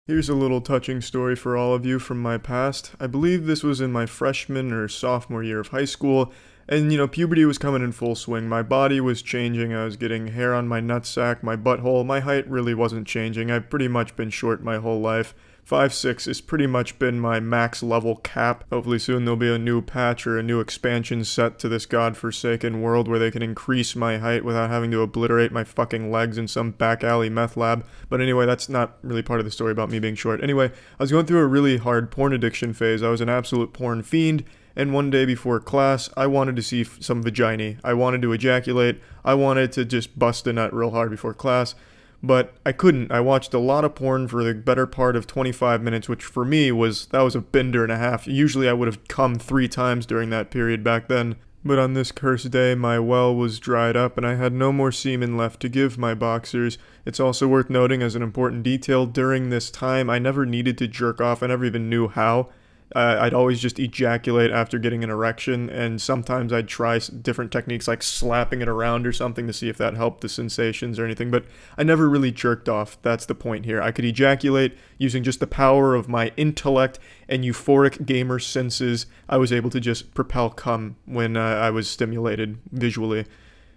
Here's a little touching story for all of you from my past. I believe this was in my freshman or sophomore year of high school, and puberty was coming in full swing. My body was changing, I was getting hair on my nutsack, my butthole. My height really wasn't changing. I've pretty much been short my whole life. 5'6" has pretty much been my max level cap. Hopefully soon there'll be a new patch or a new expansion set to this godforsaken world where they can increase my height without having to obliterate my fucking legs in some back alley meth lab. But anyway, that's not really part of the story about me being short. Anyway, I was going through a really hard porn addiction phase. I was an absolute porn fiend, and one day before class, I wanted to see some vagina. I wanted to ejaculate. I wanted to just bust a nut real hard before class. But I couldn't. I watched a lot of porn for the better part of 25 minutes, which for me was a bender and a half. Usually I would have come 3 times during that period back then. But on this cursed day, my well was dried up and I had no more semen left to give my boxers. It's also worth noting as an important detail, during this time I never needed to jerk off. I never even knew how. I'd always just ejaculate after getting an erection, and sometimes I'd try different techniques like slapping it around or something to see if that helped the sensations or anything, but I never really jerked off. That's the point here. I could ejaculate using just the power of my intellect and euphoric gamer senses. I was able to just propel cum when I was stimulated visually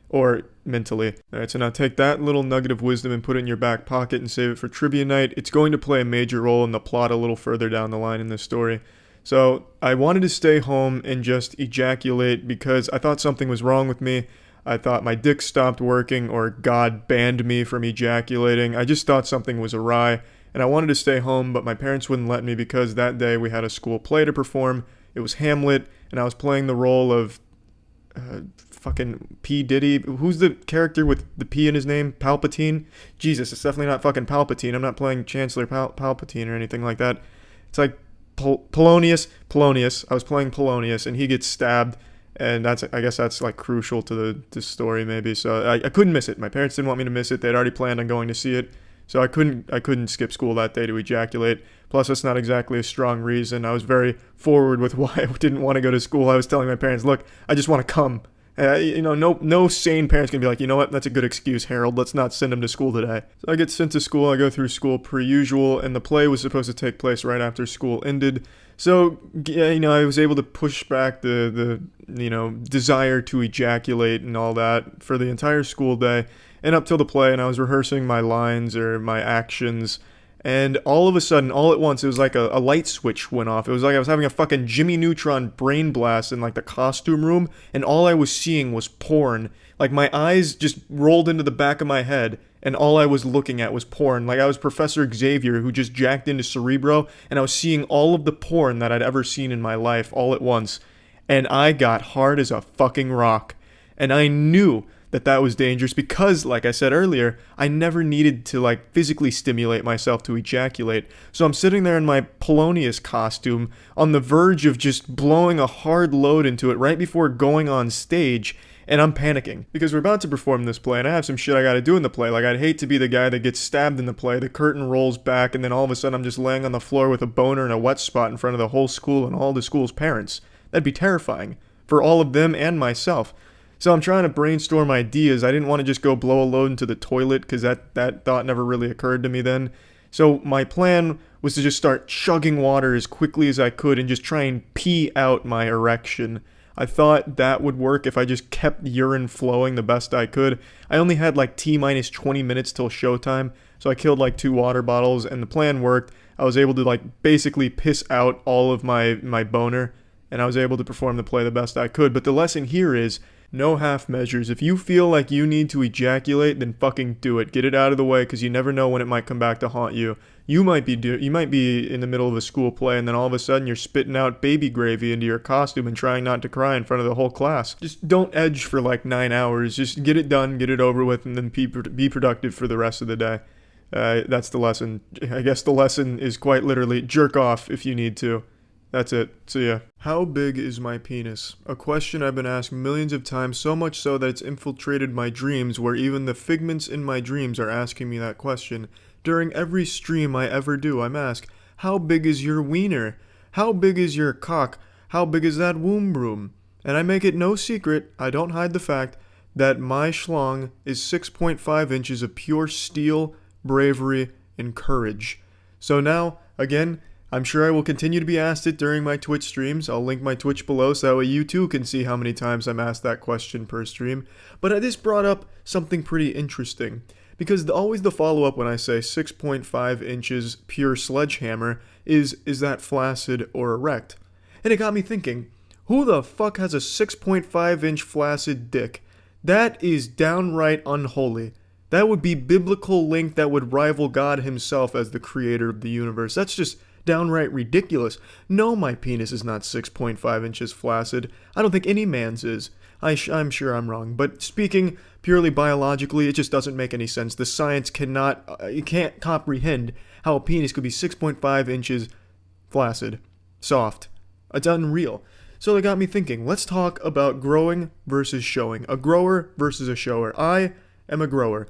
or mentally. Alright, so now take that little nugget of wisdom and put it in your back pocket and save it for trivia night. It's going to play a major role in the plot a little further down the line in this story. So I wanted to stay home and just ejaculate because I thought something was wrong with me. I thought my dick stopped working or God banned me from ejaculating. I just thought something was awry, and I wanted to stay home, but my parents wouldn't let me because that day we had a school play to perform. It was Hamlet, and I was playing the role of fucking P. Diddy. Who's the character with the P in his name? Palpatine? Jesus, it's definitely not fucking Palpatine. I'm not playing Chancellor Palpatine or anything like that. It's like Polonius. I was playing Polonius, and he gets stabbed, and I guess that's like crucial to the story maybe. So I couldn't miss it. My parents didn't want me to miss it. They'd already planned on going to see it, so I couldn't skip school that day to ejaculate. Plus, that's not exactly a strong reason. I was very forward with why I didn't want to go to school. I was telling my parents, look, I just want to come. No sane parents can be like, you know what, that's a good excuse, Harold, let's not send him to school today. So I get sent to school, I go through school per usual, and the play was supposed to take place right after school ended. So, I was able to push back the desire to ejaculate and all that for the entire school day and up till the play, and I was rehearsing my lines or my actions. And all of a sudden, all at once, it was like a light switch went off. It was like I was having a fucking Jimmy Neutron brain blast in like the costume room, and all I was seeing was porn. Like my eyes just rolled into the back of my head, and all I was looking at was porn. Like I was Professor Xavier who just jacked into Cerebro, and I was seeing all of the porn that I'd ever seen in my life all at once. And I got hard as a fucking rock. And I knew that was dangerous because, like I said earlier, I never needed to physically stimulate myself to ejaculate. So I'm sitting there in my Polonius costume on the verge of just blowing a hard load into it right before going on stage, and I'm panicking because we're about to perform this play and I have some shit I gotta do in the play. Like, I'd hate to be the guy that gets stabbed in the play, the curtain rolls back, and then all of a sudden I'm just laying on the floor with a boner and a wet spot in front of the whole school and all the school's parents. That'd be terrifying for all of them and myself. So I'm trying to brainstorm ideas. I didn't want to just go blow a load into the toilet because that thought never really occurred to me then. So my plan was to just start chugging water as quickly as I could and just try and pee out my erection. I thought that would work if I just kept urine flowing the best I could. I only had T-minus 20 minutes till showtime, so I killed 2 water bottles, and the plan worked. I was able to basically piss out all of my boner, and I was able to perform the play the best I could. But the lesson here is, no half measures. If you feel like you need to ejaculate, then fucking do it. Get it out of the way, because you never know when it might come back to haunt you. You might be in the middle of a school play, and then all of a sudden you're spitting out baby gravy into your costume and trying not to cry in front of the whole class. Just don't edge for 9 hours. Just get it done, get it over with, and then be productive for the rest of the day. That's the lesson. I guess the lesson is quite literally jerk off if you need to. That's it. See ya. How big is my penis? A question I've been asked millions of times, so much so that it's infiltrated my dreams, where even the figments in my dreams are asking me that question. During every stream I ever do, I'm asked, how big is your wiener? How big is your cock? How big is that womb room? And I make it no secret, I don't hide the fact, that my schlong is 6.5 inches of pure steel, bravery, and courage. So now, again, I'm sure I will continue to be asked it during my Twitch streams. I'll link my Twitch below so that way you too can see how many times I'm asked that question per stream. But this brought up something pretty interesting. Because always the follow-up when I say 6.5 inches pure sledgehammer is that flaccid or erect? And it got me thinking, who the fuck has a 6.5 inch flaccid dick? That is downright unholy. That would be biblical length that would rival God himself as the creator of the universe. That's just downright ridiculous. No, my penis is not 6.5 inches flaccid. I don't think any man's is. I'm sure I'm wrong, but speaking purely biologically, it just doesn't make any sense. The science can't comprehend how a penis could be 6.5 inches flaccid, soft. It's unreal. So that got me thinking, let's talk about growing versus showing. A grower versus a shower. I am a grower.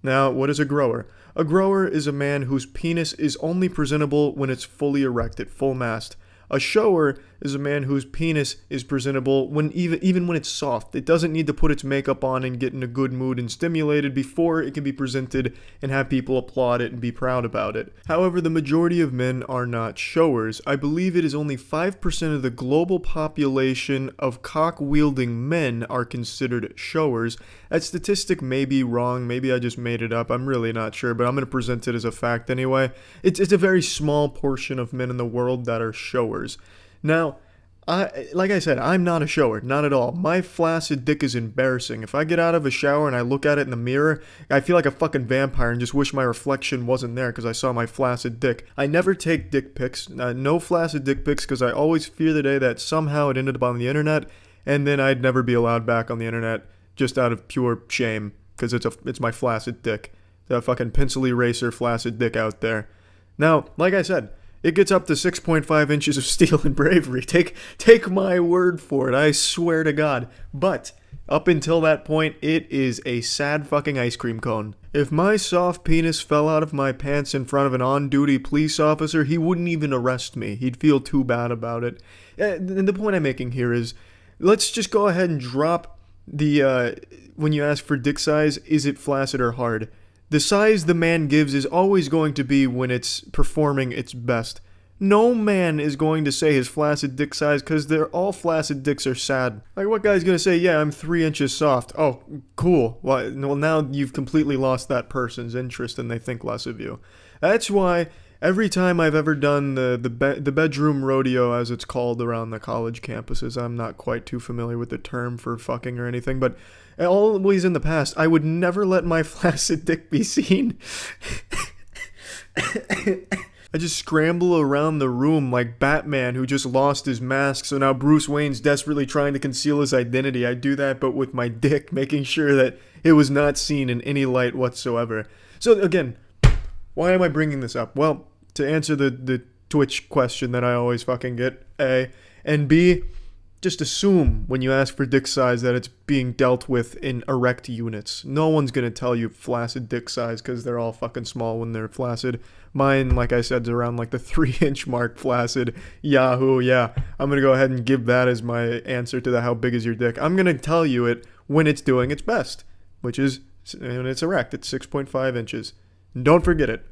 Now, what is a grower? A grower is a man whose penis is only presentable when it's fully erect, at full mast. A shower is a man whose penis is presentable when even when it's soft. It doesn't need to put its makeup on and get in a good mood and stimulated before it can be presented and have people applaud it and be proud about it. However, the majority of men are not showers. I believe it is only 5% of the global population of cock-wielding men are considered showers. That statistic may be wrong. Maybe I just made it up. I'm really not sure, but I'm going to present it as a fact anyway. It's a very small portion of men in the world that are showers. Now, like I said, I'm not a shower, not at all. My flaccid dick is embarrassing. If I get out of a shower and I look at it in the mirror, I feel like a fucking vampire and just wish my reflection wasn't there because I saw my flaccid dick. I never take dick pics, no flaccid dick pics, because I always fear the day that somehow it ended up on the internet and then I'd never be allowed back on the internet just out of pure shame because it's my flaccid dick. The fucking pencil eraser flaccid dick out there. Now, like I said, it gets up to 6.5 inches of steel and bravery. Take my word for it, I swear to God. But up until that point, it is a sad fucking ice cream cone. If my soft penis fell out of my pants in front of an on-duty police officer, he wouldn't even arrest me. He'd feel too bad about it. And the point I'm making here is, let's just go ahead and drop the, when you ask for dick size, is it flaccid or hard? The size the man gives is always going to be when it's performing its best. No man is going to say his flaccid dick size because they're all flaccid dicks are sad. Like, what guy's going to say, yeah, I'm 3 inches soft. Oh, cool. Well, now you've completely lost that person's interest and they think less of you. That's why every time I've ever done the bedroom rodeo, as it's called around the college campuses, I'm not quite too familiar with the term for fucking or anything, but always in the past, I would never let my flaccid dick be seen. I just scramble around the room like Batman who just lost his mask, so now Bruce Wayne's desperately trying to conceal his identity. I do that, but with my dick, making sure that it was not seen in any light whatsoever. So again, why am I bringing this up? Well, to answer the Twitch question that I always fucking get, A, and B, just assume when you ask for dick size that it's being dealt with in erect units. No one's gonna tell you flaccid dick size because they're all fucking small when they're flaccid. Mine, like I said, is around like the 3-inch mark flaccid. Yahoo, yeah. I'm gonna go ahead and give that as my answer to the how big is your dick. I'm gonna tell you it when it's doing its best, which is when it's erect. It's 6.5 inches. Don't forget it.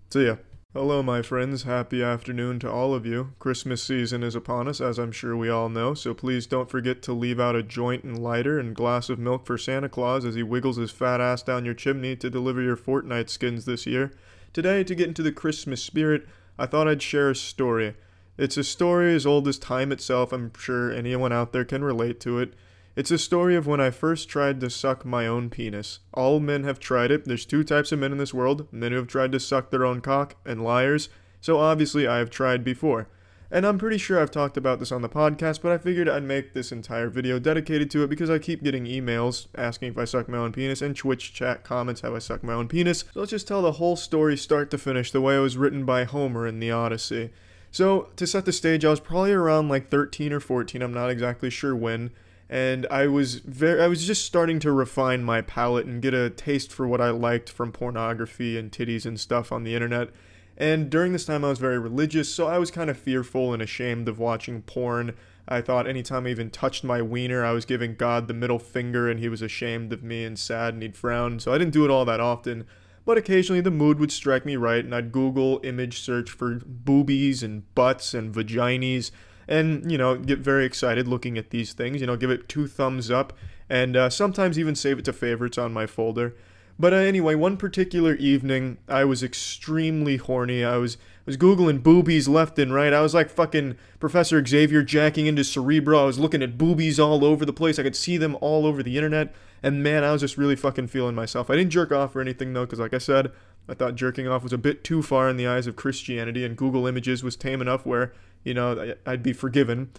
See ya. Hello, my friends. Happy afternoon to all of you. Christmas season is upon us, as I'm sure we all know, so please don't forget to leave out a joint and lighter and glass of milk for Santa Claus as he wiggles his fat ass down your chimney to deliver your Fortnite skins this year. Today, to get into the Christmas spirit, I thought I'd share a story. It's a story as old as time itself. I'm sure anyone out there can relate to it. It's a story of when I first tried to suck my own penis. All men have tried it. There's 2 types of men in this world. Men who have tried to suck their own cock, and liars. So obviously I have tried before. And I'm pretty sure I've talked about this on the podcast, but I figured I'd make this entire video dedicated to it because I keep getting emails asking if I suck my own penis, and Twitch chat comments how I suck my own penis. So let's just tell the whole story start to finish the way it was written by Homer in the Odyssey. So, to set the stage, I was probably around like 13 or 14, I'm not exactly sure when. And I was just starting to refine my palate and get a taste for what I liked from pornography and titties and stuff on the internet. And during this time I was very religious, so I was kind of fearful and ashamed of watching porn. I thought anytime I even touched my wiener, I was giving God the middle finger and he was ashamed of me and sad and he'd frown, so I didn't do it all that often. but occasionally the mood would strike me right, and I'd Google image search for boobies and butts and vaginis, and, get very excited looking at these things, give it 2 thumbs up, and sometimes even save it to favorites on my folder. But anyway, one particular evening, I was extremely horny. I was Googling boobies left and right. I was like fucking Professor Xavier jacking into Cerebro. I was looking at boobies all over the place. I could see them all over the internet. And man, I was just really fucking feeling myself. I didn't jerk off or anything though, because like I said, I thought jerking off was a bit too far in the eyes of Christianity, and Google Images was tame enough where, I'd be forgiven.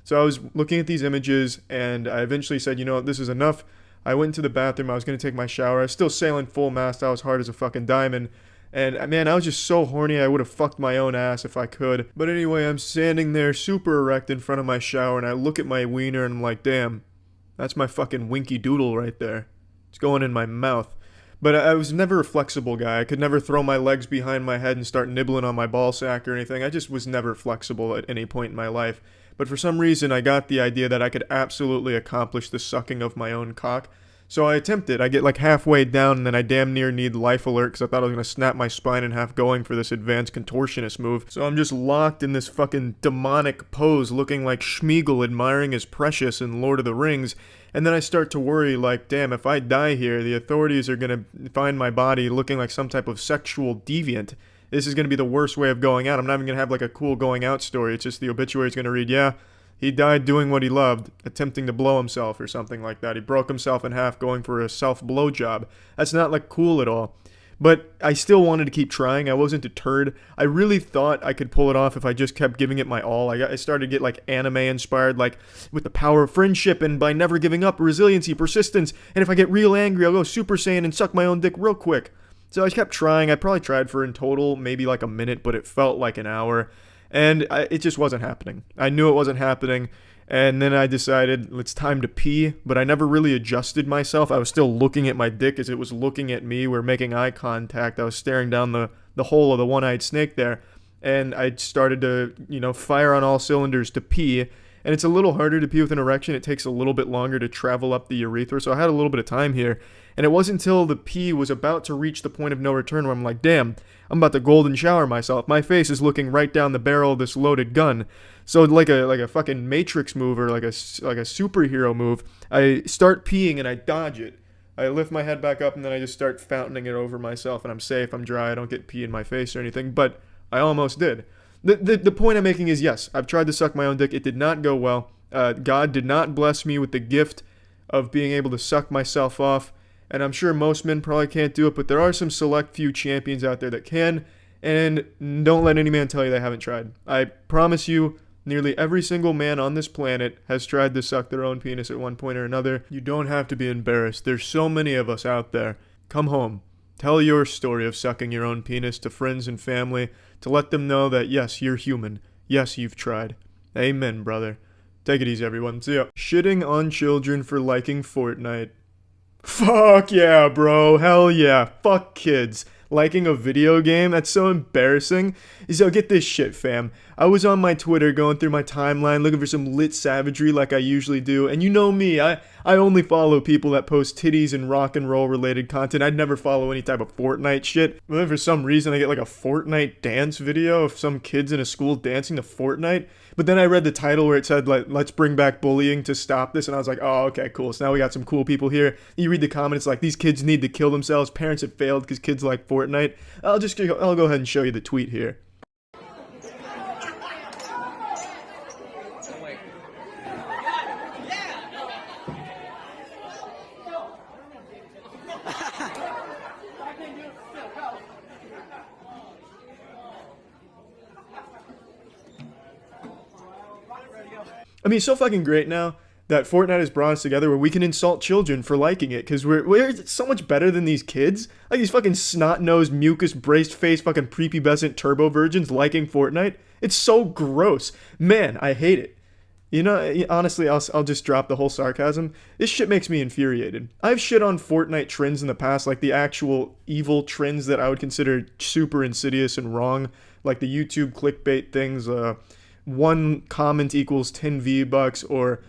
So I was looking at these images, and I eventually said, this is enough. I went into the bathroom. I was going to take my shower. I was still sailing full mast. I was hard as a fucking diamond. And man, I was just so horny. I would have fucked my own ass if I could. But anyway, I'm standing there super erect in front of my shower, and I look at my wiener and I'm like, damn, that's my fucking winky doodle right there. It's going in my mouth. But I was never a flexible guy. I could never throw my legs behind my head and start nibbling on my ball sack or anything. I just was never flexible at any point in my life. But for some reason, I got the idea that I could absolutely accomplish the sucking of my own cock. So I attempted. I get like halfway down, and then I damn near need life alert because I thought I was going to snap my spine in half going for this advanced contortionist move. So I'm just locked in this fucking demonic pose, looking like Schmeagol admiring his precious in Lord of the Rings. And then I start to worry, like, damn, if I die here, the authorities are going to find my body looking like some type of sexual deviant. This is going to be the worst way of going out. I'm not even going to have like a cool going out story. It's just the obituary is going to read, yeah, he died doing what he loved, attempting to blow himself or something like that. He broke himself in half going for a self-blow job. That's not like cool at all. But I still wanted to keep trying. I wasn't deterred. I really thought I could pull it off if I just kept giving it my all. I started to get like anime inspired, like with the power of friendship and by never giving up, resiliency, persistence. And if I get real angry, I'll go Super Saiyan and suck my own dick real quick. So I kept trying. I probably tried for in total maybe like a minute, but it felt like an hour. And it just wasn't happening. I knew it wasn't happening. And then I decided it's time to pee, but I never really adjusted myself. I was still looking at my dick as it was looking at me. We were making eye contact. I was staring down the hole of the one-eyed snake there. And I started to, fire on all cylinders to pee. And it's a little harder to pee with an erection. It takes a little bit longer to travel up the urethra. So I had a little bit of time here. And it wasn't until the pee was about to reach the point of no return where I'm like, damn, I'm about to golden shower myself. My face is looking right down the barrel of this loaded gun. So like a fucking Matrix move or like a superhero move, I start peeing and I dodge it. I lift my head back up and then I just start fountaining it over myself, and I'm safe, I'm dry, I don't get pee in my face or anything, but I almost did. The point I'm making is, yes, I've tried to suck my own dick. It did not go well. God did not bless me with the gift of being able to suck myself off. And I'm sure most men probably can't do it, but there are some select few champions out there that can. And don't let any man tell you they haven't tried. I promise you, nearly every single man on this planet has tried to suck their own penis at one point or another. You don't have to be embarrassed. There's so many of us out there. Come home. Tell your story of sucking your own penis to friends and family to let them know that, yes, you're human. Yes, you've tried. Amen, brother. Take it easy, everyone. See ya. Shitting on children for liking Fortnite. Fuck yeah, bro. Hell yeah. Fuck kids. Liking a video game? That's so embarrassing. So get this shit, fam. I was on my Twitter going through my timeline looking for some lit savagery like I usually do. And you know me, I only follow people that post titties and rock and roll related content. I'd never follow any type of Fortnite shit. But then for some reason I get like a Fortnite dance video of some kids in a school dancing to Fortnite. But then I read the title where it said, like, let's bring back bullying to stop this. And I was like, oh, okay, cool. So now we got some cool people here. You read the comments like, these kids need to kill themselves. Parents have failed because kids like Fortnite. I'll go ahead and show you the tweet here. I mean, it's so fucking great now that Fortnite has brought us together where we can insult children for liking it, because we're so much better than these kids. Like these fucking snot-nosed, mucus-braced face fucking prepubescent turbo virgins liking Fortnite. It's so gross. Man, I hate it. You know, honestly, I'll just drop the whole sarcasm. This shit makes me infuriated. I've shit on Fortnite trends in the past, like the actual evil trends that I would consider super insidious and wrong, like the YouTube clickbait things, 1 comment equals 10 V-Bucks, or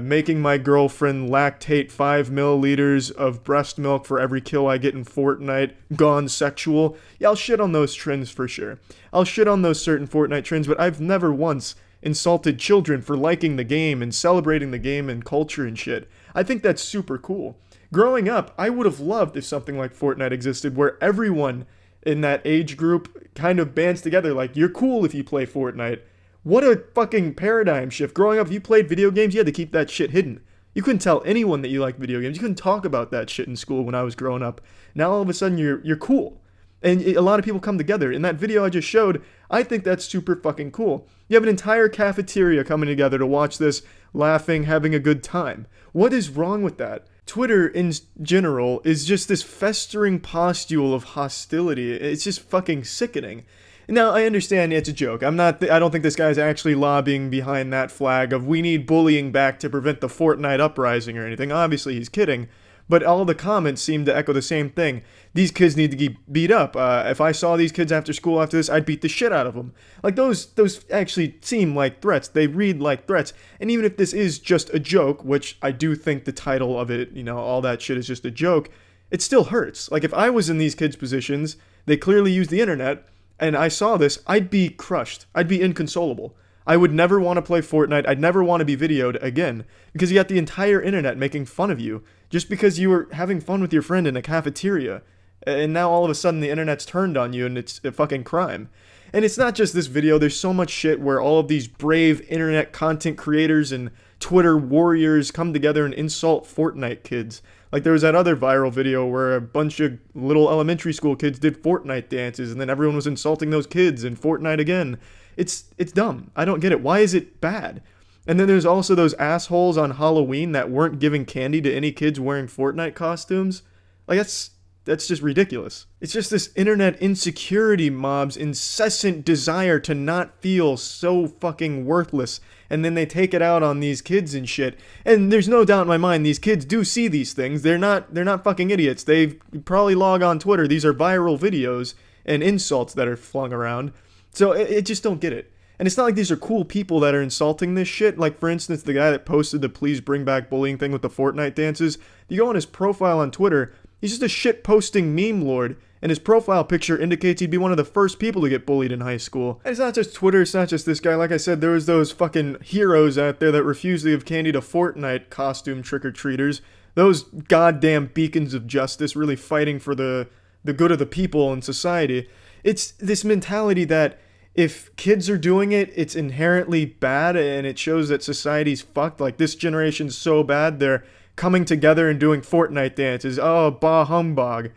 making my girlfriend lactate 5 milliliters of breast milk for every kill I get in Fortnite, gone sexual. Yeah, I'll shit on those trends for sure. I'll shit on those certain Fortnite trends, but I've never once insulted children for liking the game and celebrating the game and culture and shit. I think that's super cool. Growing up, I would have loved if something like Fortnite existed where everyone in that age group kind of bands together like, you're cool if you play Fortnite. What a fucking paradigm shift. Growing up, if you played video games, you had to keep that shit hidden. You couldn't tell anyone that you liked video games. You couldn't talk about that shit in school when I was growing up. Now all of a sudden you're cool. And a lot of people come together. In that video I just showed, I think that's super fucking cool. You have an entire cafeteria coming together to watch this, laughing, having a good time. What is wrong with that? Twitter in general is just this festering pustule of hostility. It's just fucking sickening. Now, I understand it's a joke. I don't think this guy's actually lobbying behind that flag of we need bullying back to prevent the Fortnite uprising or anything. Obviously, he's kidding. But all the comments seem to echo the same thing. These kids need to get beat up. If I saw these kids after school after this, I'd beat the shit out of them. Like, those actually seem like threats. They read like threats. And even if this is just a joke, which I do think the title of it, all that shit is just a joke, it still hurts. Like, if I was in these kids' positions, they clearly use the internet, and I saw this, I'd be crushed. I'd be inconsolable. I would never want to play Fortnite. I'd never want to be videoed again. Because you got the entire internet making fun of you. Just because you were having fun with your friend in a cafeteria. And now all of a sudden the internet's turned on you and it's a fucking crime. And it's not just this video. There's so much shit where all of these brave internet content creators and Twitter warriors come together and insult Fortnite kids. Like there was that other viral video where a bunch of little elementary school kids did Fortnite dances and then everyone was insulting those kids in Fortnite again. It's dumb. I don't get it. Why is it bad? And then there's also those assholes on Halloween that weren't giving candy to any kids wearing Fortnite costumes. Like that's just ridiculous. It's just this internet insecurity mob's incessant desire to not feel so fucking worthless, and then they take it out on these kids and shit. And there's no doubt in my mind these kids do see these things. They're not fucking idiots. They probably log on Twitter. These are viral videos and insults that are flung around. So I just don't get it. And it's not like these are cool people that are insulting this shit. Like, for instance, the guy that posted the please bring back bullying thing with the Fortnite dances. If you go on his profile on Twitter, he's just a shit-posting meme lord, and his profile picture indicates he'd be one of the first people to get bullied in high school. And it's not just Twitter, it's not just this guy. Like I said, there was those fucking heroes out there that refused to give candy to Fortnite costume trick-or-treaters. Those goddamn beacons of justice really fighting for the good of the people and society. It's this mentality that if kids are doing it, it's inherently bad, and it shows that society's fucked. Like, this generation's so bad, they're coming together and doing Fortnite dances. Oh, bah humbug.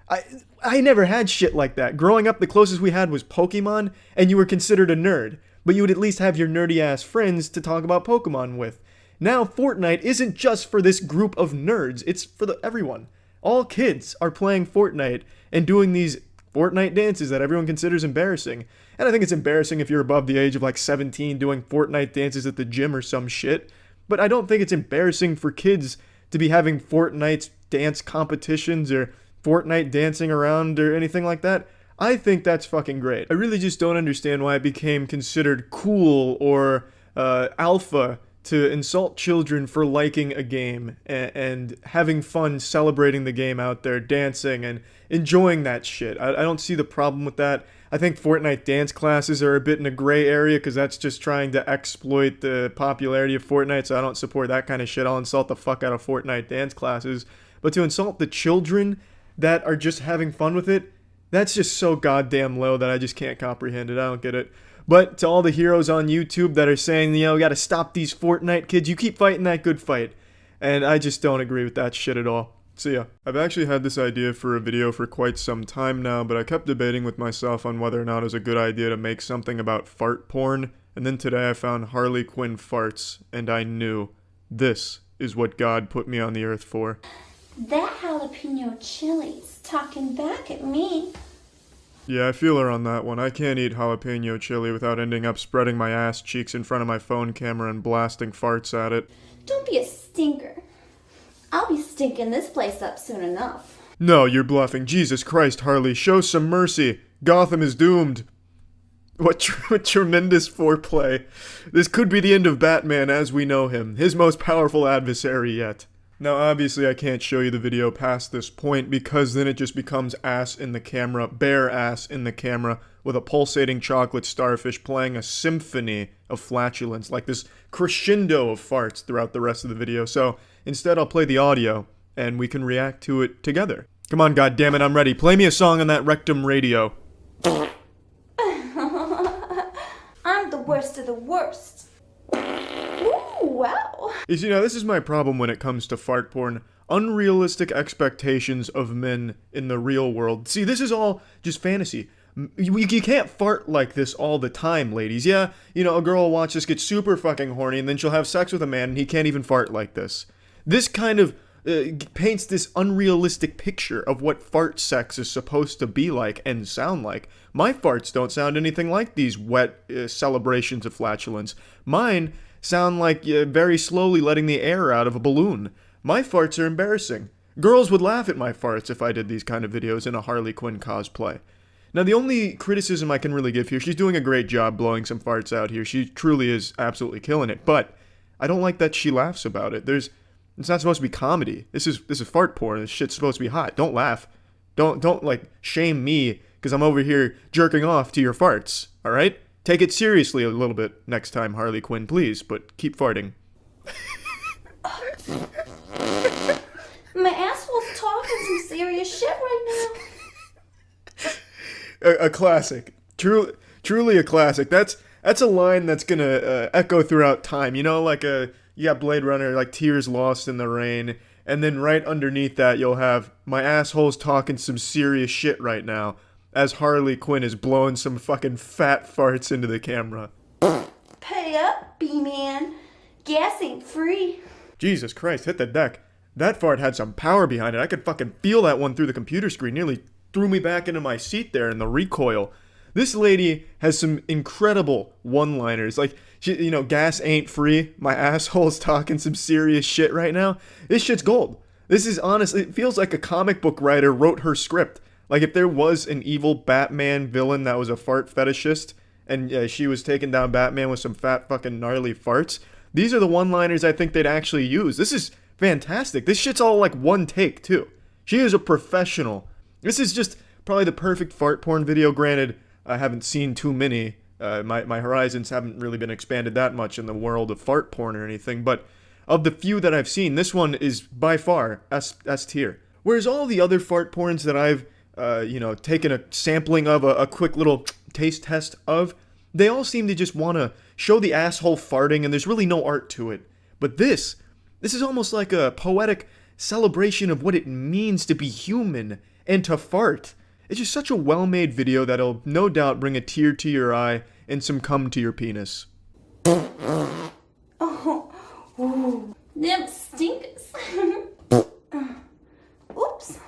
I never had shit like that. Growing up, the closest we had was Pokemon, and you were considered a nerd. But you would at least have your nerdy-ass friends to talk about Pokemon with. Now, Fortnite isn't just for this group of nerds. It's for everyone. All kids are playing Fortnite and doing these Fortnite dances that everyone considers embarrassing. And I think it's embarrassing if you're above the age of like 17 doing Fortnite dances at the gym or some shit. But I don't think it's embarrassing for kids to be having Fortnite dance competitions or Fortnite dancing around or anything like that. I think that's fucking great. I really just don't understand why it became considered cool or alpha to insult children for liking a game and having fun celebrating the game out there, dancing and enjoying that shit. I don't see the problem with that. I think Fortnite dance classes are a bit in a gray area because that's just trying to exploit the popularity of Fortnite, so I don't support that kind of shit. I'll insult the fuck out of Fortnite dance classes. But to insult the children that are just having fun with it, that's just so goddamn low that I just can't comprehend it. I don't get it. But to all the heroes on YouTube that are saying, we gotta stop these Fortnite kids, you keep fighting that good fight. And I just don't agree with that shit at all. So yeah, I've actually had this idea for a video for quite some time now, but I kept debating with myself on whether or not it was a good idea to make something about fart porn, and then today I found Harley Quinn farts, and I knew this is what God put me on the earth for. That jalapeno chili's talking back at me. Yeah, I feel her on that one. I can't eat jalapeno chili without ending up spreading my ass cheeks in front of my phone camera and blasting farts at it. Don't be a stinker. I'll be stinking this place up soon enough. No, you're bluffing. Jesus Christ, Harley, show some mercy. Gotham is doomed. What tremendous foreplay. This could be the end of Batman as we know him, his most powerful adversary yet. Now obviously I can't show you the video past this point because then it just becomes ass in the camera, bare ass in the camera, with a pulsating chocolate starfish playing a symphony of flatulence, like this crescendo of farts throughout the rest of the video. So instead I'll play the audio and we can react to it together. Come on, goddammit, I'm ready. Play me a song on that rectum radio. I'm the worst of the worst. Ooh, wow. You know, this is my problem when it comes to fart porn. Unrealistic expectations of men in the real world. See, this is all just fantasy. You can't fart like this all the time, ladies. Yeah, you know, a girl will watch this, get super fucking horny, and then she'll have sex with a man and he can't even fart like this. This kind of paints this unrealistic picture of what fart sex is supposed to be like and sound like. My farts don't sound anything like these wet celebrations of flatulence. Mine sound like very slowly letting the air out of a balloon. My farts are embarrassing. Girls would laugh at my farts if I did these kind of videos in a Harley Quinn cosplay. Now, the only criticism I can really give here, she's doing a great job blowing some farts out here. She truly is absolutely killing it, but I don't like that she laughs about it. It's not supposed to be comedy. This is fart porn. This shit's supposed to be hot. Don't laugh. Don't like shame me because I'm over here jerking off to your farts. All right? Take it seriously a little bit next time, Harley Quinn, please, but keep farting. My asshole's talking some serious shit right now. A classic. Truly a classic. That's a line that's gonna echo throughout time. You know, like you got Blade Runner, like Tears Lost in the Rain, and then right underneath that you'll have my asshole's talking some serious shit right now, as Harley Quinn is blowing some fucking fat farts into the camera. Pay up, B-man. Gas ain't free. Jesus Christ, hit the deck. That fart had some power behind it. I could fucking feel that one through the computer screen. Nearly threw me back into my seat there in the recoil. This lady has some incredible one-liners. Like, you know, gas ain't free. My asshole's talking some serious shit right now. This shit's gold. This is honestly, it feels like a comic book writer wrote her script. Like if there was an evil Batman villain that was a fart fetishist and she was taking down Batman with some fat fucking gnarly farts, these are the one-liners I think they'd actually use. This is fantastic. This shit's all like one take too. She is a professional. This is just probably the perfect fart porn video. Granted, I haven't seen too many. My horizons haven't really been expanded that much in the world of fart porn or anything, but of the few that I've seen, this one is by far S tier. Whereas all the other fart porns that I've, taken a sampling of, a quick little taste test of, they all seem to just want to show the asshole farting and there's really no art to it. But this is almost like a poetic celebration of what it means to be human and to fart. It's just such a well-made video that'll no doubt bring a tear to your eye and some cum to your penis. Oh, ooh, them stinkers. Oops,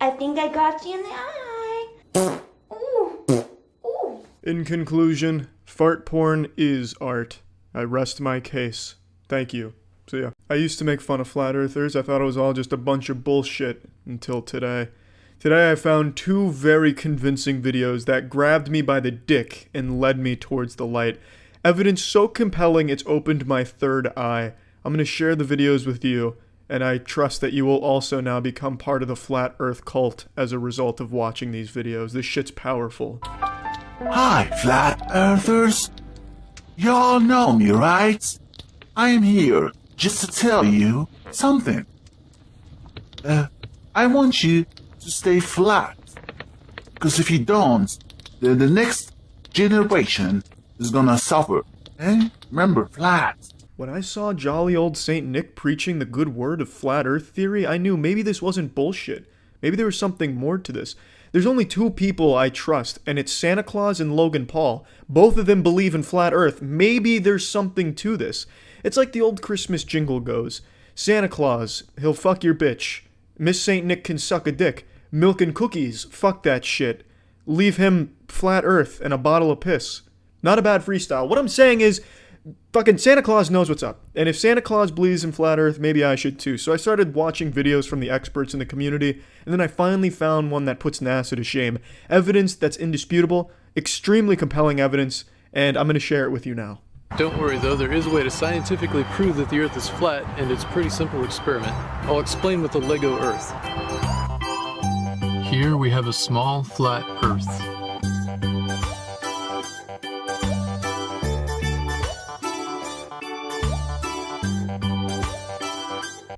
I think I got you in the eye. Ooh, ooh. In conclusion, fart porn is art. I rest my case. Thank you. So yeah, I used to make fun of flat earthers. I thought it was all just a bunch of bullshit until today. Today I found two very convincing videos that grabbed me by the dick and led me towards the light. Evidence so compelling it's opened my third eye. I'm going to share the videos with you, and I trust that you will also now become part of the flat earth cult as a result of watching these videos. This shit's powerful. Hi, flat earthers. Y'all know me, right? I am here just to tell you something. I want you to stay flat. Because if you don't, then the next generation is gonna suffer. Eh? Remember, flat. When I saw jolly old Saint Nick preaching the good word of flat earth theory, I knew maybe this wasn't bullshit. Maybe there was something more to this. There's only two people I trust, and it's Santa Claus and Logan Paul. Both of them believe in flat earth. Maybe there's something to this. It's like the old Christmas jingle goes. Santa Claus, he'll fuck your bitch. Miss Saint Nick can suck a dick. Milk and cookies, fuck that shit. Leave him flat earth and a bottle of piss. Not a bad freestyle. What I'm saying is, fucking Santa Claus knows what's up. And if Santa Claus believes in flat earth, maybe I should too. So I started watching videos from the experts in the community, and then I finally found one that puts NASA to shame. Evidence that's indisputable. extremely compelling evidence, and I'm going to share it with you now. Don't worry though, there is a way to scientifically prove that the Earth is flat, and it's a pretty simple experiment. I'll explain with the Lego Earth. Here we have a small, flat Earth.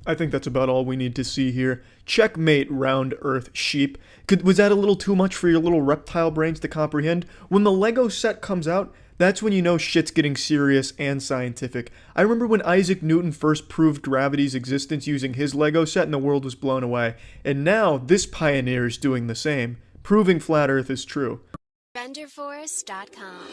I think that's about all we need to see here. Checkmate, round Earth sheep. Was that a little too much for your little reptile brains to comprehend? When the Lego set comes out, that's when you know shit's getting serious and scientific. I remember when Isaac Newton first proved gravity's existence using his Lego set and the world was blown away. And now, this pioneer is doing the same, proving flat Earth is true. RenderForest.com.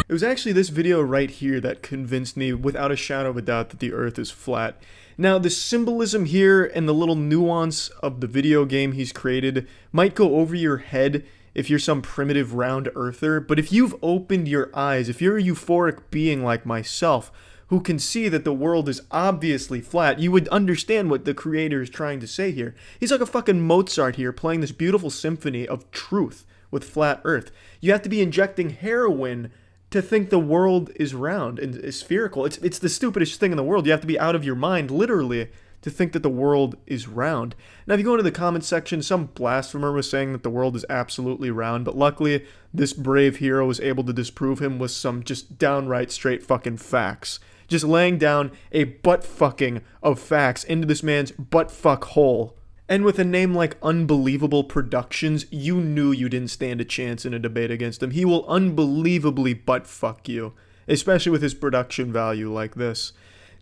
It was actually this video right here that convinced me without a shadow of a doubt that the Earth is flat. Now, the symbolism here and the little nuance of the video game he's created might go over your head if you're some primitive round earther, but if you've opened your eyes, if you're a euphoric being like myself, who can see that the world is obviously flat, you would understand what the creator is trying to say here. He's like a fucking Mozart here, playing this beautiful symphony of truth with flat Earth. You have to be injecting heroin to think the world is round and is spherical. It's the stupidest thing in the world. You have to be out of your mind, literally, to think that the world is round. Now, if you go into the comments section, some blasphemer was saying that the world is absolutely round, but luckily, this brave hero was able to disprove him with some just downright straight fucking facts. Just laying down a butt-fucking of facts into this man's butt-fuck hole. And with a name like Unbelievable Productions, you knew you didn't stand a chance in a debate against him. He will unbelievably butt-fuck you, especially with his production value like this.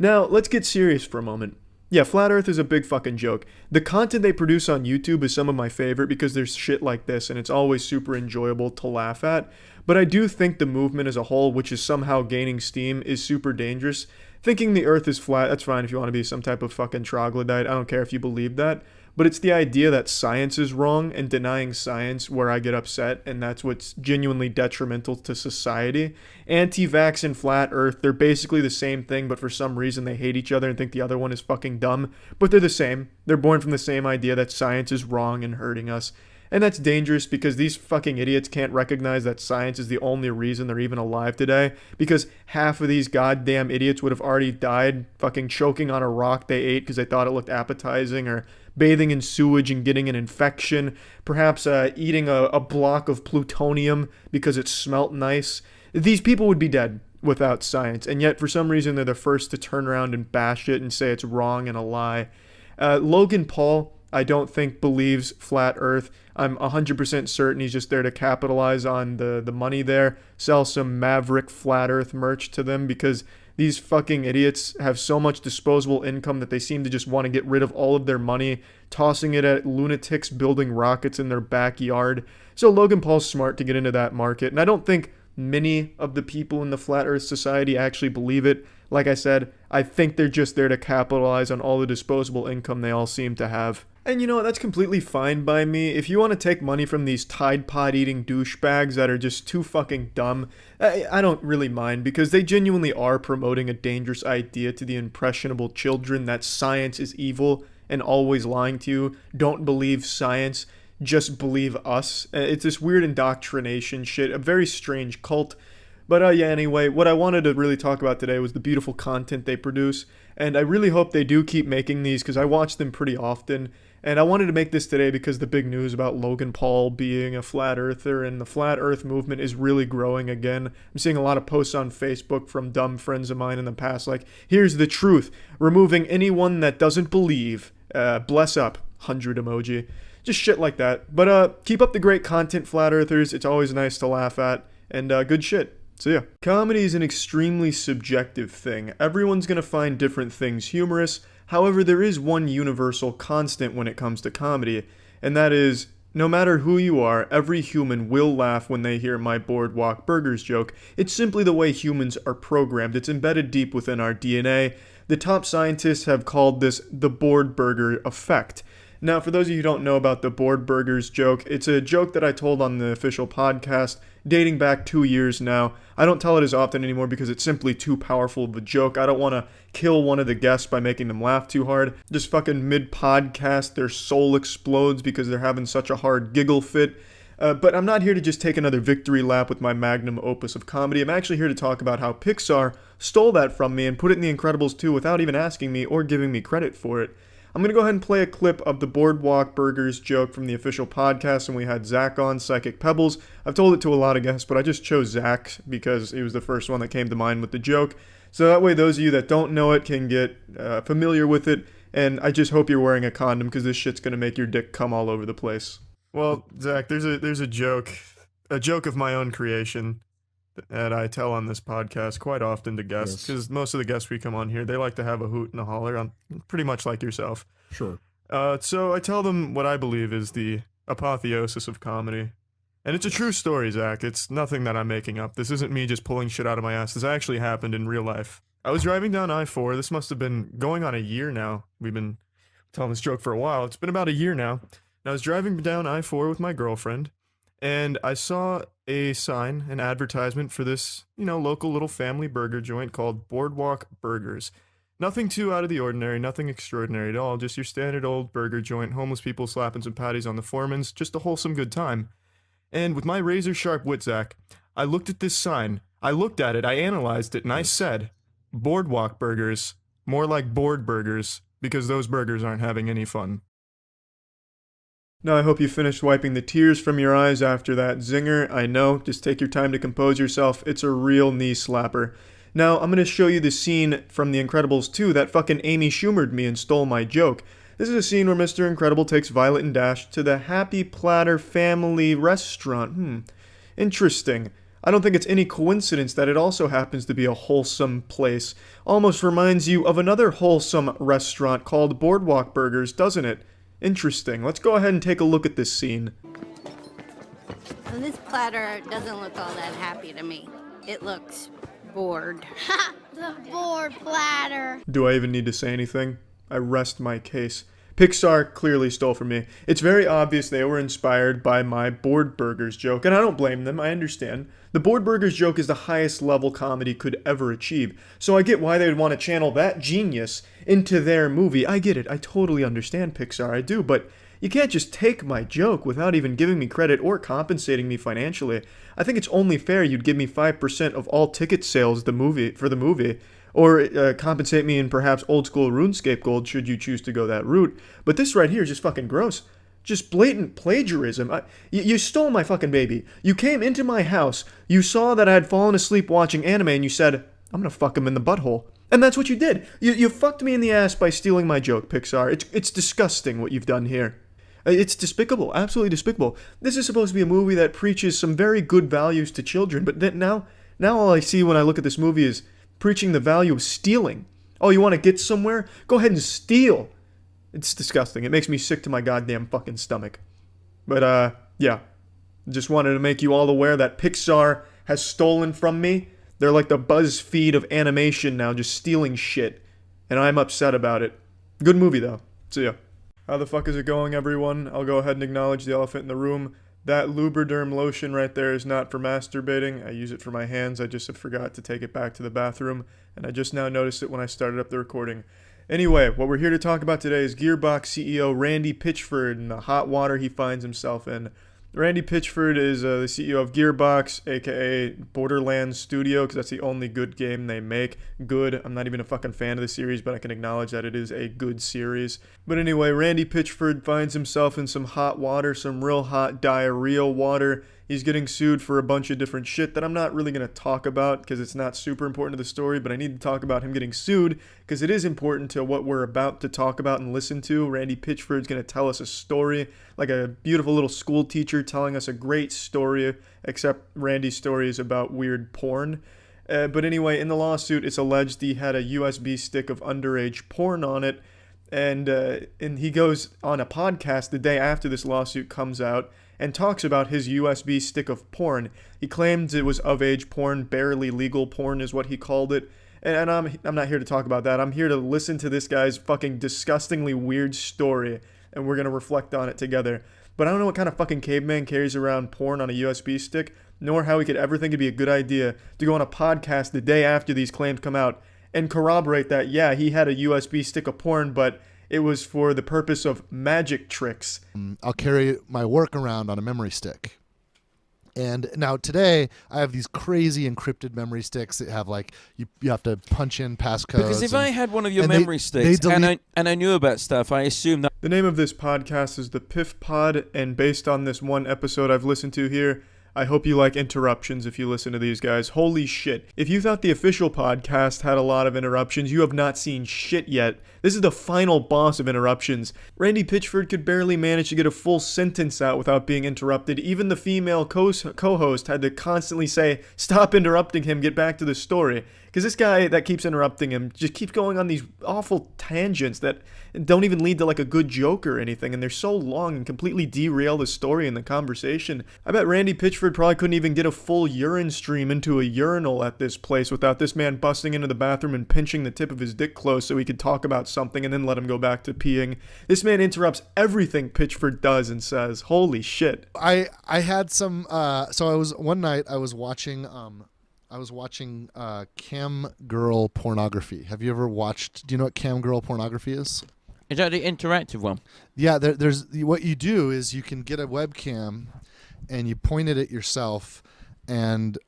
Now, let's get serious for a moment. Yeah, Flat Earth is a big fucking joke. The content they produce on YouTube is some of my favorite because there's shit like this and it's always super enjoyable to laugh at. But I do think the movement as a whole, which is somehow gaining steam, is super dangerous. Thinking the Earth is flat, that's fine if you want to be some type of fucking troglodyte. I don't care if you believe that. But it's the idea that science is wrong and denying science where I get upset, and that's what's genuinely detrimental to society. Anti-vax and flat earth, they're basically the same thing, but for some reason they hate each other and think the other one is fucking dumb. But they're the same. They're born from the same idea that science is wrong and hurting us. And that's dangerous because these fucking idiots can't recognize that science is the only reason they're even alive today. Because half of these goddamn idiots would have already died fucking choking on a rock they ate because they thought it looked appetizing, or bathing in sewage and getting an infection, perhaps eating a block of plutonium because it smelt nice. These people would be dead without science, and yet for some reason they're the first to turn around and bash it and say it's wrong and a lie. Logan Paul, I don't think believes flat earth. I'm 100% certain he's just there to capitalize on the money there, sell some maverick flat earth merch to them, because these fucking idiots have so much disposable income that they seem to just want to get rid of all of their money, tossing it at lunatics building rockets in their backyard. So Logan Paul's smart to get into that market, and I don't think many of the people in the Flat Earth Society actually believe it. Like I said, I think they're just there to capitalize on all the disposable income they all seem to have. And you know what, that's completely fine by me. If you want to take money from these Tide Pod eating douchebags that are just too fucking dumb, I don't really mind, because they genuinely are promoting a dangerous idea to the impressionable children that science is evil and always lying to you. Don't believe science, just believe us. It's this weird indoctrination shit, a very strange cult. But yeah, anyway, what I wanted to really talk about today was the beautiful content they produce, and I really hope they do keep making these because I watch them pretty often. And I wanted to make this today because the big news about Logan Paul being a flat earther and the flat earth movement is really growing again. I'm seeing a lot of posts on Facebook from dumb friends of mine in the past like, here's the truth, removing anyone that doesn't believe, bless up, 100 emoji. Just shit like that. But keep up the great content, flat earthers. It's always nice to laugh at, and good shit. So yeah, comedy is an extremely subjective thing. Everyone's gonna find different things humorous. However, there is one universal constant when it comes to comedy, and that is, no matter who you are, every human will laugh when they hear my Boardwalk Burgers joke. It's simply the way humans are programmed. It's embedded deep within our DNA. The top scientists have called this the board burger effect. Now, for those of you who don't know about the board burgers joke, it's a joke that I told on the official podcast, dating back 2 years now. I don't tell it as often anymore because it's simply too powerful of a joke. I don't want to kill one of the guests by making them laugh too hard. Just fucking mid-podcast, their soul explodes because they're having such a hard giggle fit. But I'm not here to just take another victory lap with my magnum opus of comedy. I'm actually here to talk about how Pixar stole that from me and put it in The Incredibles 2 without even asking me or giving me credit for it. I'm going to go ahead and play a clip of the Boardwalk Burgers joke from the official podcast, and we had Zach on, Psychic Pebbles. I've told it to a lot of guests, but I just chose Zach because he was the first one that came to mind with the joke. So that way those of you that don't know it can get familiar with it, and I just hope you're wearing a condom because this shit's going to make your dick come all over the place. Well, Zach, there's a joke of my own creation that I tell on this podcast quite often to guests, because most of the guests we come on here, they like to have a hoot and a holler, pretty much like yourself. Sure. So I tell them what I believe is the apotheosis of comedy. And it's a true story, Zach. It's nothing that I'm making up. This isn't me just pulling shit out of my ass. This actually happened in real life. I was driving down I-4. This must have been going on a year now. We've been telling this joke for a while. It's been about a year now. And I was driving down I-4 with my girlfriend, and I saw a sign, an advertisement for this, local little family burger joint called Boardwalk Burgers. Nothing too out of the ordinary, nothing extraordinary at all, just your standard old burger joint, homeless people slapping some patties on the foremans, just a wholesome good time. And with my razor-sharp wit, Zach, I looked at this sign, I looked at it, I analyzed it, and I said, Boardwalk Burgers, more like board burgers, because those burgers aren't having any fun. Now, I hope you finished wiping the tears from your eyes after that zinger. I know, just take your time to compose yourself. It's a real knee slapper. Now, I'm going to show you the scene from The Incredibles 2 that fucking Amy Schumer'd me and stole my joke. This is a scene where Mr. Incredible takes Violet and Dash to the Happy Platter Family Restaurant. Interesting. I don't think it's any coincidence that it also happens to be a wholesome place. Almost reminds you of another wholesome restaurant called Boardwalk Burgers, doesn't it? Interesting. Let's go ahead and take a look at this scene. Well, this platter doesn't look all that happy to me. It looks bored. Ha! The bored platter. Do I even need to say anything? I rest my case. Pixar clearly stole from me. It's very obvious they were inspired by my board burgers joke, and I don't blame them, I understand. The board burgers joke is the highest level comedy could ever achieve, so I get why they would want to channel that genius into their movie. I get it, I totally understand Pixar, I do, but you can't just take my joke without even giving me credit or compensating me financially. I think it's only fair you'd give me 5% of all ticket sales for the movie, or compensate me in perhaps old school RuneScape gold should you choose to go that route. But this right here is just fucking gross. Just blatant plagiarism. You stole my fucking baby. You came into my house, you saw that I had fallen asleep watching anime, and you said, I'm gonna fuck him in the butthole. And that's what you did. You fucked me in the ass by stealing my joke, Pixar. It's disgusting what you've done here. It's despicable, absolutely despicable. This is supposed to be a movie that preaches some very good values to children, but then now all I see when I look at this movie is preaching the value of stealing. Oh, you want to get somewhere? Go ahead and steal. It's disgusting. It makes me sick to my goddamn fucking stomach. But, yeah. Just wanted to make you all aware that Pixar has stolen from me. They're like the BuzzFeed of animation now, just stealing shit. And I'm upset about it. Good movie, though. See ya. How the fuck is it going, everyone? I'll go ahead and acknowledge the elephant in the room. That Lubriderm lotion right there is not for masturbating. I use it for my hands. I just forgot to take it back to the bathroom, and I just now noticed it when I started up the recording. Anyway, what we're here to talk about today is Gearbox CEO Randy Pitchford and the hot water he finds himself in. Randy Pitchford is the CEO of Gearbox, aka Borderlands Studio, because that's the only good game they make. Good. I'm not even a fucking fan of the series, but I can acknowledge that it is a good series. But anyway, Randy Pitchford finds himself in some hot water, some real hot diarrhea water. He's getting sued for a bunch of different shit that I'm not really going to talk about because it's not super important to the story, but I need to talk about him getting sued because it is important to what we're about to talk about and listen to. Randy Pitchford's going to tell us a story, like a beautiful little school teacher telling us a great story, except Randy's story is about weird porn. But anyway, in the lawsuit, it's alleged he had a USB stick of underage porn on it, and he goes on a podcast the day after this lawsuit comes out and talks about his USB stick of porn. He claims it was of-age porn, barely legal porn is what he called it. And I'm not here to talk about that. I'm here to listen to this guy's fucking disgustingly weird story and we're going to reflect on it together. But I don't know what kind of fucking caveman carries around porn on a USB stick, nor how he could ever think it'd be a good idea to go on a podcast the day after these claims come out and corroborate that, yeah, he had a USB stick of porn, but it was for the purpose of magic tricks. I'll carry my work around on a memory stick. And now today, I have these crazy encrypted memory sticks that have like, you have to punch in passcodes. Because if I had one of your memory sticks and I knew about stuff, I assume that... The name of this podcast is the Piff Pod, and based on this one episode I've listened to here, I hope you like interruptions if you listen to these guys. Holy shit. If you thought the official podcast had a lot of interruptions, you have not seen shit yet. This is the final boss of interruptions. Randy Pitchford could barely manage to get a full sentence out without being interrupted. Even the female co-host had to constantly say, stop interrupting him, get back to the story. Because this guy that keeps interrupting him just keeps going on these awful tangents that don't even lead to like a good joke or anything, and they're so long and completely derail the story and the conversation. I bet Randy Pitchford probably couldn't even get a full urine stream into a urinal at this place without this man busting into the bathroom and pinching the tip of his dick close so he could talk about something and then let him go back to peeing. This man interrupts everything Pitchford does and says. Holy shit. I had some, one night I was watching cam girl pornography. Have you ever watched, do you know what cam girl pornography is? Is that the interactive one? Yeah, there's what you do is you can get a webcam and you point it at yourself, and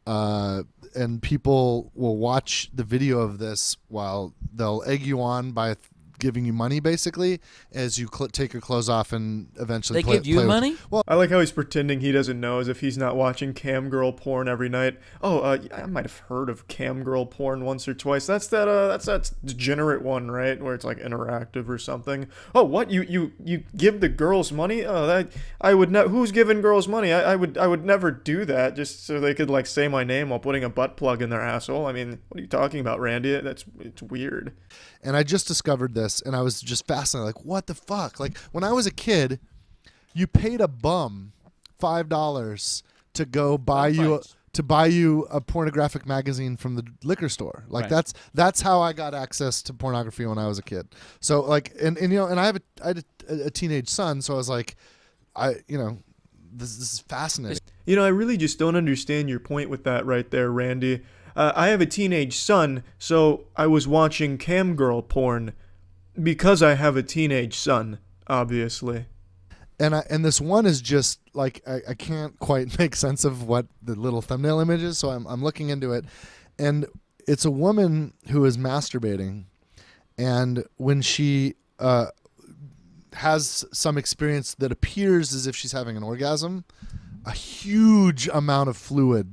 people will watch the video of this while they'll egg you on by giving you money, basically, as you take your clothes off and eventually They give you money? Well, I like how he's pretending he doesn't know, as if he's not watching cam girl porn every night. I might have heard of cam girl porn once or twice. That's that degenerate one, right? Where it's like interactive or something. Oh, what? You give the girls money? Oh, that I would not. Who's giving girls money? I would never do that just so they could like say my name while putting a butt plug in their asshole. I mean, what are you talking about, Randy? It's weird. And I just discovered this, and I was just fascinated. Like, what the fuck? Like, when I was a kid, you paid a bum $5 to go buy you a pornographic magazine from the liquor store. Like, Right. that's how I got access to pornography when I was a kid. So like, and you know, and I had a teenage son, so I was like, this is fascinating. You know, I really just don't understand your point with that right there, Randy. I have a teenage son, so I was watching cam girl porn because I have a teenage son, obviously. And this one is just like, I can't quite make sense of what the little thumbnail image is, so I'm looking into it. And it's a woman who is masturbating, and when she has some experience that appears as if she's having an orgasm, a huge amount of fluid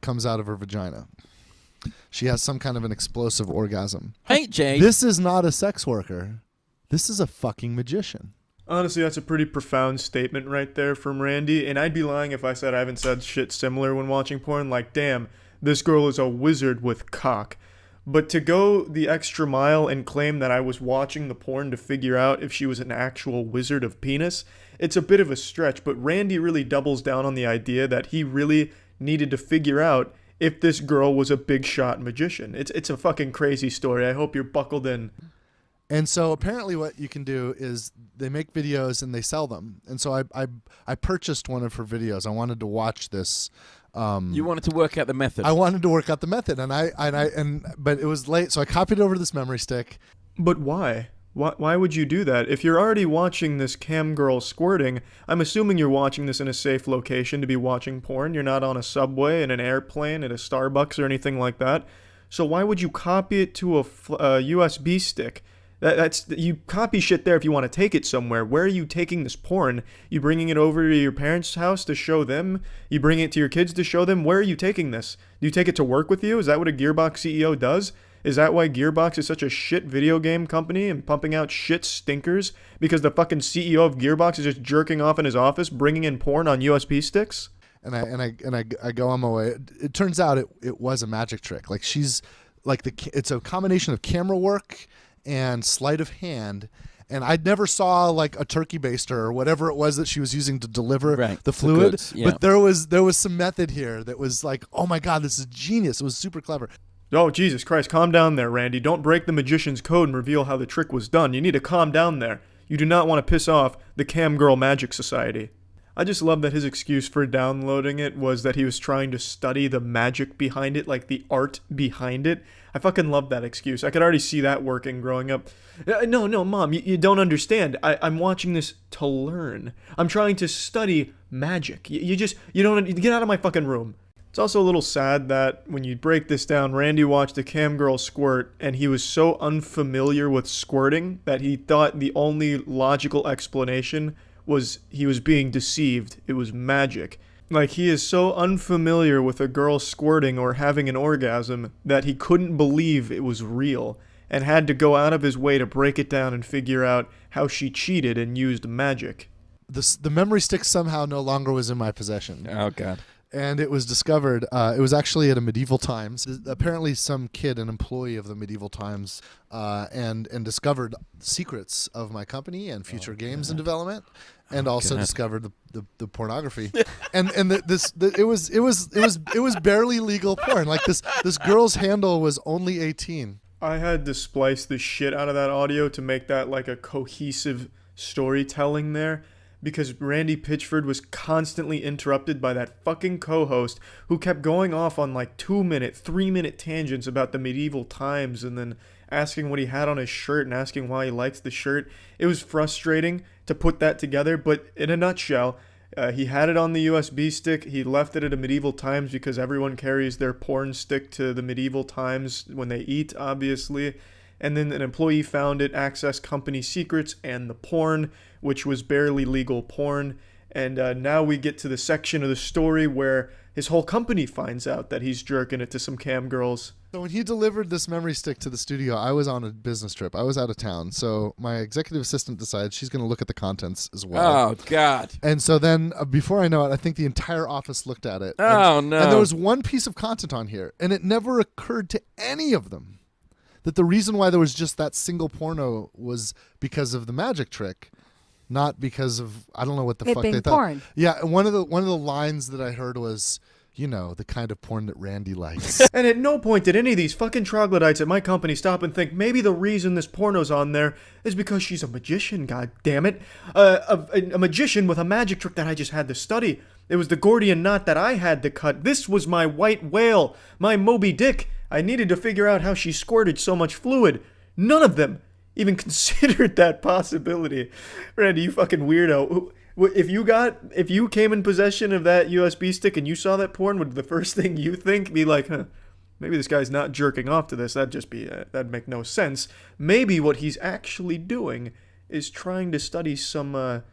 comes out of her vagina. She has some kind of an explosive orgasm. Hey, Jay. This is not a sex worker. This is a fucking magician. Honestly, that's a pretty profound statement right there from Randy, and I'd be lying if I said I haven't said shit similar when watching porn, like, damn, this girl is a wizard with cock. But to go the extra mile and claim that I was watching the porn to figure out if she was an actual wizard of penis, it's a bit of a stretch, but Randy really doubles down on the idea that he really needed to figure out if this girl was a big shot magician. It's a fucking crazy story. I hope you're buckled in. And so apparently what you can do is they make videos and they sell them. And so I purchased one of her videos. I wanted to watch this. You wanted to work out the method. I wanted to work out the method, but it was late, so I copied it over to this memory stick. But why? Why would you do that? If you're already watching this cam girl squirting, I'm assuming you're watching this in a safe location to be watching porn. You're not on a subway, in an airplane, at a Starbucks, or anything like that. So why would you copy it to a USB stick? You copy shit there if you want to take it somewhere. Where are you taking this porn? You bringing it over to your parents' house to show them? You bring it to your kids to show them? Where are you taking this? Do you take it to work with you? Is that what a Gearbox CEO does? Is that why Gearbox is such a shit video game company and pumping out shit stinkers? Because the fucking CEO of Gearbox is just jerking off in his office, bringing in porn on USB sticks? And I go on my way. It turns out it was a magic trick. Like, she's like it's a combination of camera work and sleight of hand. And I never saw like a turkey baster or whatever it was that she was using to deliver the fluid. goods, yeah. But there was some method here that was like, oh my God, this is genius. It was super clever. Oh, Jesus Christ, calm down there, Randy. Don't break the magician's code and reveal how the trick was done. You need to calm down there. You do not want to piss off the Cam Girl Magic Society. I just love that his excuse for downloading it was that he was trying to study the magic behind it, like the art behind it. I fucking love that excuse. I could already see that working growing up. No, Mom, you don't understand. I'm watching this to learn. I'm trying to study magic. You don't get out of my fucking room. It's also a little sad that when you break this down, Randy watched a cam girl squirt and he was so unfamiliar with squirting that he thought the only logical explanation was he was being deceived. It was magic. Like, he is so unfamiliar with a girl squirting or having an orgasm that he couldn't believe it was real and had to go out of his way to break it down and figure out how she cheated and used magic. The memory stick somehow no longer was in my possession. Oh, God. And it was discovered, it was actually at a Medieval Times. Apparently some kid, an employee of the Medieval Times, and discovered secrets of my company and future games in development, and also discovered the pornography. It was barely legal porn. Like this girl's handle was only 18. I had to splice the shit out of that audio to make that like a cohesive storytelling there. Because Randy Pitchford was constantly interrupted by that fucking co-host who kept going off on like 2-minute, 3-minute tangents about the medieval times and then asking what he had on his shirt and asking why he likes the shirt. It was frustrating to put that together, but in a nutshell, he had it on the USB stick. He left it at a medieval times because everyone carries their porn stick to the medieval times when they eat, obviously. And then an employee found it, accessed company secrets and the porn, which was barely legal porn. And now we get to the section of the story where his whole company finds out that he's jerking it to some cam girls. So when he delivered this memory stick to the studio, I was on a business trip. I was out of town. So my executive assistant decides she's going to look at the contents as well. Oh, God. And so then before I know it, I think the entire office looked at it. Oh, no. And there was one piece of content on here, and it never occurred to any of them that the reason why there was just that single porno was because of the magic trick, not because of, I don't know what the fuck they thought. Porn. Yeah, one of the lines that I heard was, you know, the kind of porn that Randy likes. And at no point did any of these fucking troglodytes at my company stop and think maybe the reason this porno's on there is because she's a magician, god damn it. A magician with a magic trick that I just had to study. It was the Gordian knot that I had to cut. This was my white whale, my Moby Dick. I needed to figure out how she squirted so much fluid. None of them even considered that possibility. Randy, you fucking weirdo. If you came in possession of that USB stick and you saw that porn, would the first thing you think be like, maybe this guy's not jerking off to this? That'd make no sense. Maybe what he's actually doing is trying to study some,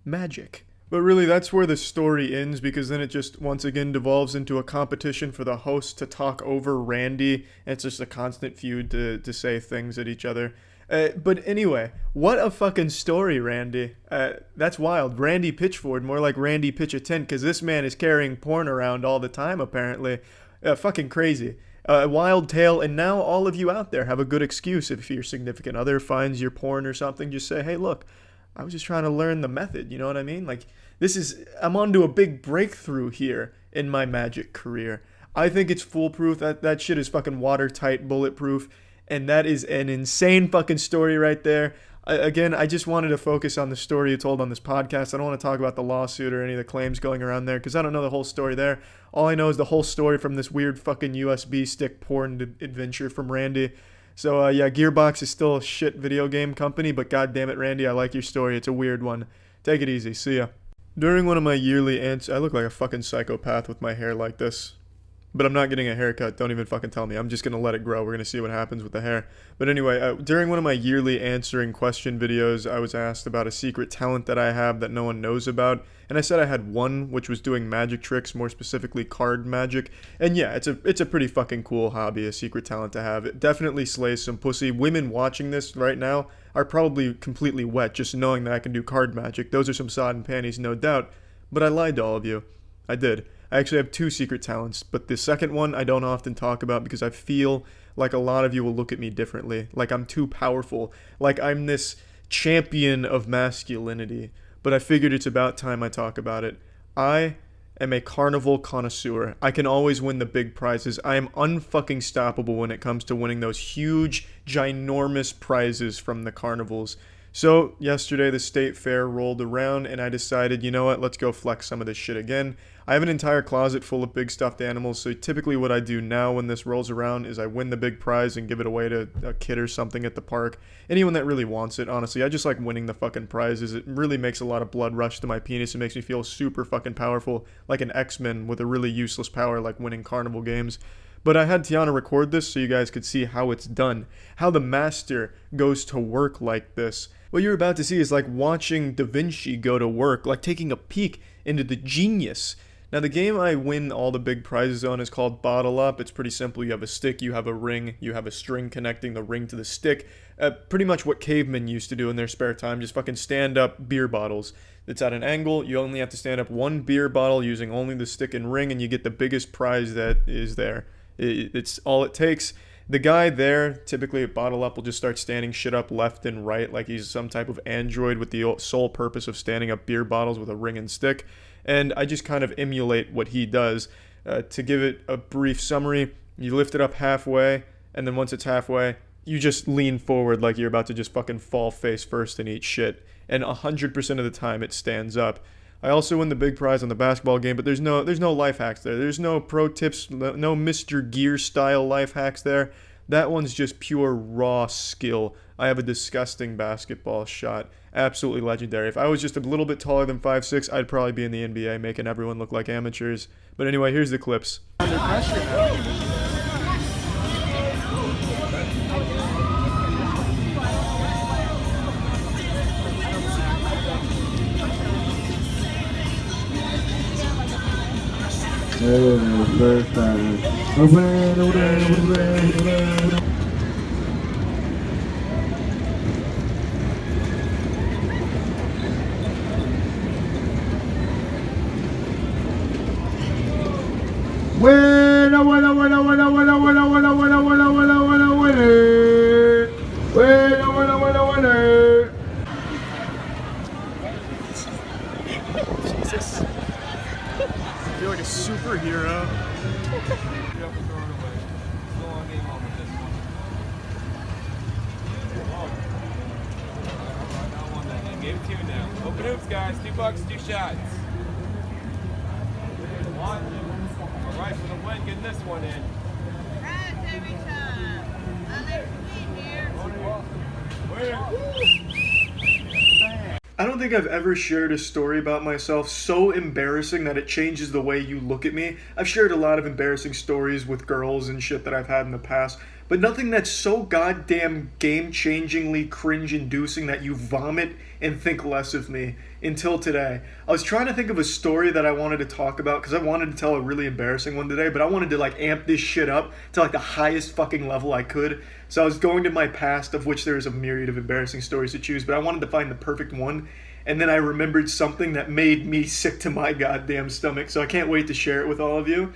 magic. But really, that's where the story ends, because then it just once again devolves into a competition for the host to talk over Randy, and it's just a constant feud to say things at each other. But anyway, what a fucking story, Randy. That's wild. Randy Pitchford, more like Randy Pitch a Tent, because this man is carrying porn around all the time, apparently. Fucking crazy. Wild tale, and now all of you out there have a good excuse. If your significant other finds your porn or something, just say, hey, look, I was just trying to learn the method, you know what I mean? Like, I'm onto a big breakthrough here in my magic career. I think it's foolproof. That shit is fucking watertight, bulletproof, and that is an insane fucking story right there. Again, I just wanted to focus on the story you told on this podcast. I don't want to talk about the lawsuit or any of the claims going around there, because I don't know the whole story there. All I know is the whole story from this weird fucking USB stick porn adventure from Randy. So, Gearbox is still a shit video game company, but god damn it, Randy, I like your story. It's a weird one. Take it easy. See ya. During one of my yearly I look like a fucking psychopath with my hair like this. But I'm not getting a haircut. Don't even fucking tell me. I'm just going to let it grow. We're going to see what happens with the hair. But anyway, during one of my yearly answering question videos, I was asked about a secret talent that I have that no one knows about. And I said I had one, which was doing magic tricks, more specifically card magic. And yeah, it's a pretty fucking cool hobby, a secret talent to have. It definitely slays some pussy. Women watching this right now are probably completely wet just knowing that I can do card magic. Those are some sodden panties, no doubt. But I lied to all of you. I did. I actually have two secret talents, but the second one I don't often talk about because I feel like a lot of you will look at me differently, like I'm too powerful, like I'm this champion of masculinity, but I figured it's about time I talk about it. I am a carnival connoisseur. I can always win the big prizes. I am unfucking stoppable when it comes to winning those huge, ginormous prizes from the carnivals. So yesterday the state fair rolled around and I decided, you know what, let's go flex some of this shit again. I have an entire closet full of big stuffed animals, so typically what I do now when this rolls around is I win the big prize and give it away to a kid or something at the park. Anyone that really wants it, honestly. I just like winning the fucking prizes. It really makes a lot of blood rush to my penis. It makes me feel super fucking powerful, like an X-Men with a really useless power like winning carnival games. But I had Tiana record this so you guys could see how it's done, how the master goes to work like this. What you're about to see is like watching Da Vinci go to work, like taking a peek into the genius. Now the game I win all the big prizes on is called Bottle Up. It's pretty simple. You have a stick, you have a ring, you have a string connecting the ring to the stick. Pretty much what cavemen used to do in their spare time, just fucking stand up beer bottles. It's at an angle, you only have to stand up one beer bottle using only the stick and ring and you get the biggest prize that is there. It's all it takes. The guy there, typically at Bottle Up, will just start standing shit up left and right like he's some type of android with the sole purpose of standing up beer bottles with a ring and stick. And I just kind of emulate what he does. To give it a brief summary, you lift it up halfway, and then once it's halfway, you just lean forward like you're about to just fucking fall face first and eat shit. And 100% of the time it stands up. I also win the big prize on the basketball game, but there's no life hacks there. There's no pro tips, no Mr. Gear style life hacks there. That one's just pure raw skill. I have a disgusting basketball shot. Absolutely legendary. If I was just a little bit taller than 5'6", I'd probably be in the NBA, making everyone look like amateurs. But anyway, here's the clips. Jesus. I feel like a superhero. Game 2 now. Open hoops, guys. $2, 2 shots. One. All right, for the win, getting this one in. Right every time. I like to be here. I don't think I've ever shared a story about myself so embarrassing that it changes the way you look at me. I've shared a lot of embarrassing stories with girls and shit that I've had in the past, but nothing that's so goddamn game-changingly cringe-inducing that you vomit and think less of me until today. I was trying to think of a story that I wanted to talk about because I wanted to tell a really embarrassing one today, but I wanted to like amp this shit up to like the highest fucking level I could. So I was going to my past, of which there is a myriad of embarrassing stories to choose, but I wanted to find the perfect one. And then I remembered something that made me sick to my goddamn stomach. So I can't wait to share it with all of you.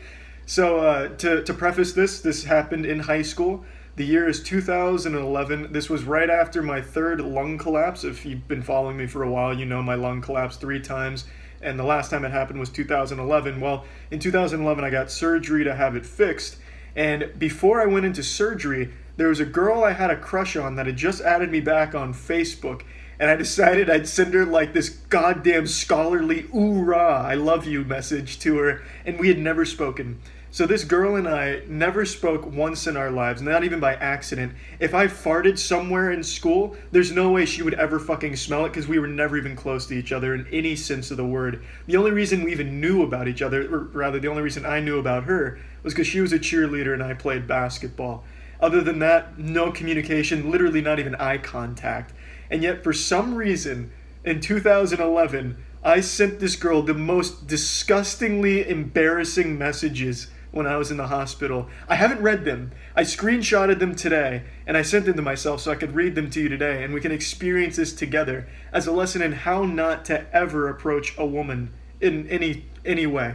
So to preface this happened in high school. The year is 2011. This was right after my third lung collapse. If you've been following me for a while, you know my lung collapsed 3 times. And the last time it happened was 2011. Well, in 2011, I got surgery to have it fixed. And before I went into surgery, there was a girl I had a crush on that had just added me back on Facebook. And I decided I'd send her like this goddamn scholarly "oorah, I love you" message to her. And we had never spoken. So this girl and I never spoke once in our lives, not even by accident. If I farted somewhere in school, there's no way she would ever fucking smell it because we were never even close to each other in any sense of the word. The only reason we even knew about each other, or rather the only reason I knew about her, was because she was a cheerleader and I played basketball. Other than that, no communication, literally not even eye contact. And yet for some reason, in 2011, I sent this girl the most disgustingly embarrassing messages when I was in the hospital. I haven't read them. I screenshotted them today, and I sent them to myself so I could read them to you today, and we can experience this together as a lesson in how not to ever approach a woman in any way.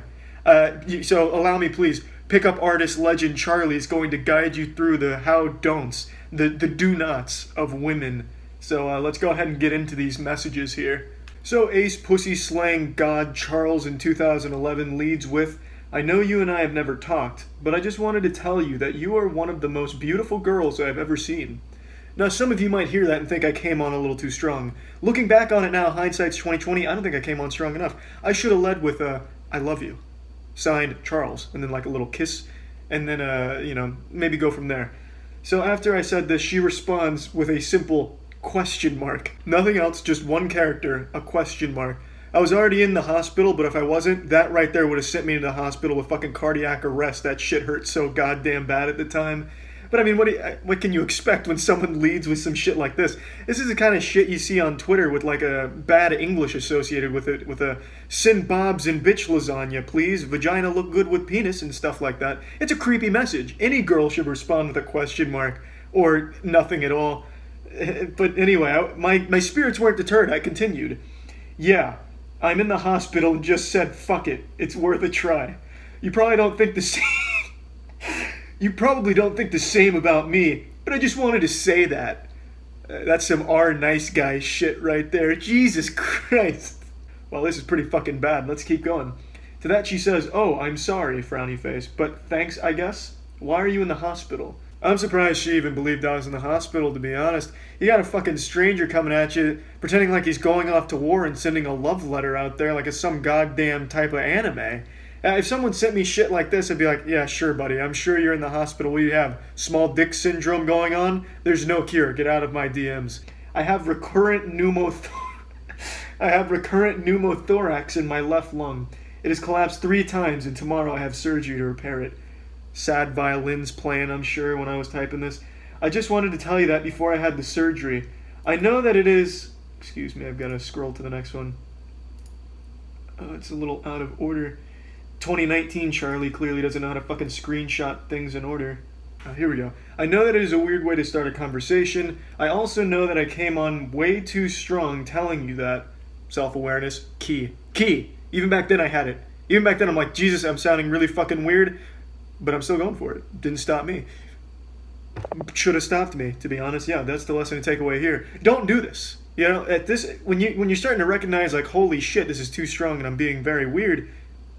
So allow me, please. Pickup artist legend Charlie is going to guide you through the how-don'ts, the do-nots of women. So let's go ahead and get into these messages here. So Ace Pussy Slang God Charles in 2011 leads with, "I know you and I have never talked, but I just wanted to tell you that you are one of the most beautiful girls I have ever seen. Now, some of you might hear that and think I came on a little too strong. Looking back on it now, hindsight's 2020, I don't think I came on strong enough. I should have led with I love you. Signed, Charles. And then like a little kiss. And then, maybe go from there. So after I said this, she responds with a simple question mark. Nothing else, just one character, a question mark. I was already in the hospital, but if I wasn't, that right there would have sent me to the hospital with fucking cardiac arrest. That shit hurt so goddamn bad at the time. But I mean, what can you expect when someone leads with some shit like this? This is the kind of shit you see on Twitter with like a bad English associated with it, with a send bobs and bitch lasagna, please. Vagina look good with penis and stuff like that. It's a creepy message. Any girl should respond with a question mark or nothing at all. But anyway, my spirits weren't deterred. I continued. Yeah, I'm in the hospital and just said fuck it. It's worth a try. You probably don't think the same. You probably don't think the same about me, but I just wanted to say that. That's some R nice guy shit right there. Jesus Christ. Well, this is pretty fucking bad. Let's keep going. To that she says, oh, I'm sorry, frowny face, but thanks, I guess. Why are you in the hospital? I'm surprised she even believed I was in the hospital, to be honest. You got a fucking stranger coming at you, pretending like he's going off to war and sending a love letter out there like it's some goddamn type of anime. If someone sent me shit like this, I'd be like, yeah, sure, buddy. I'm sure you're in the hospital. What do you have? Small dick syndrome going on? There's no cure. Get out of my DMs. I have recurrent pneumothorax in my left lung. It has collapsed 3 times, and tomorrow I have surgery to repair it. Sad violins playing, I'm sure, when I was typing this. I just wanted to tell you that before I had the surgery. I know that it is... Excuse me, I've got to scroll to the next one. Oh, it's a little out of order. 2019 Charlie clearly doesn't know how to fucking screenshot things in order. Here we go. I know that it is a weird way to start a conversation. I also know that I came on way too strong telling you that. Self-awareness, key. Key! Even back then I had it. Even back then I'm like, Jesus, I'm sounding really fucking weird, but I'm still going for it. Didn't stop me. Should have stopped me, to be honest. Yeah, that's the lesson to take away here. Don't do this. You know, at this, when you're starting to recognize like, holy shit, this is too strong and I'm being very weird,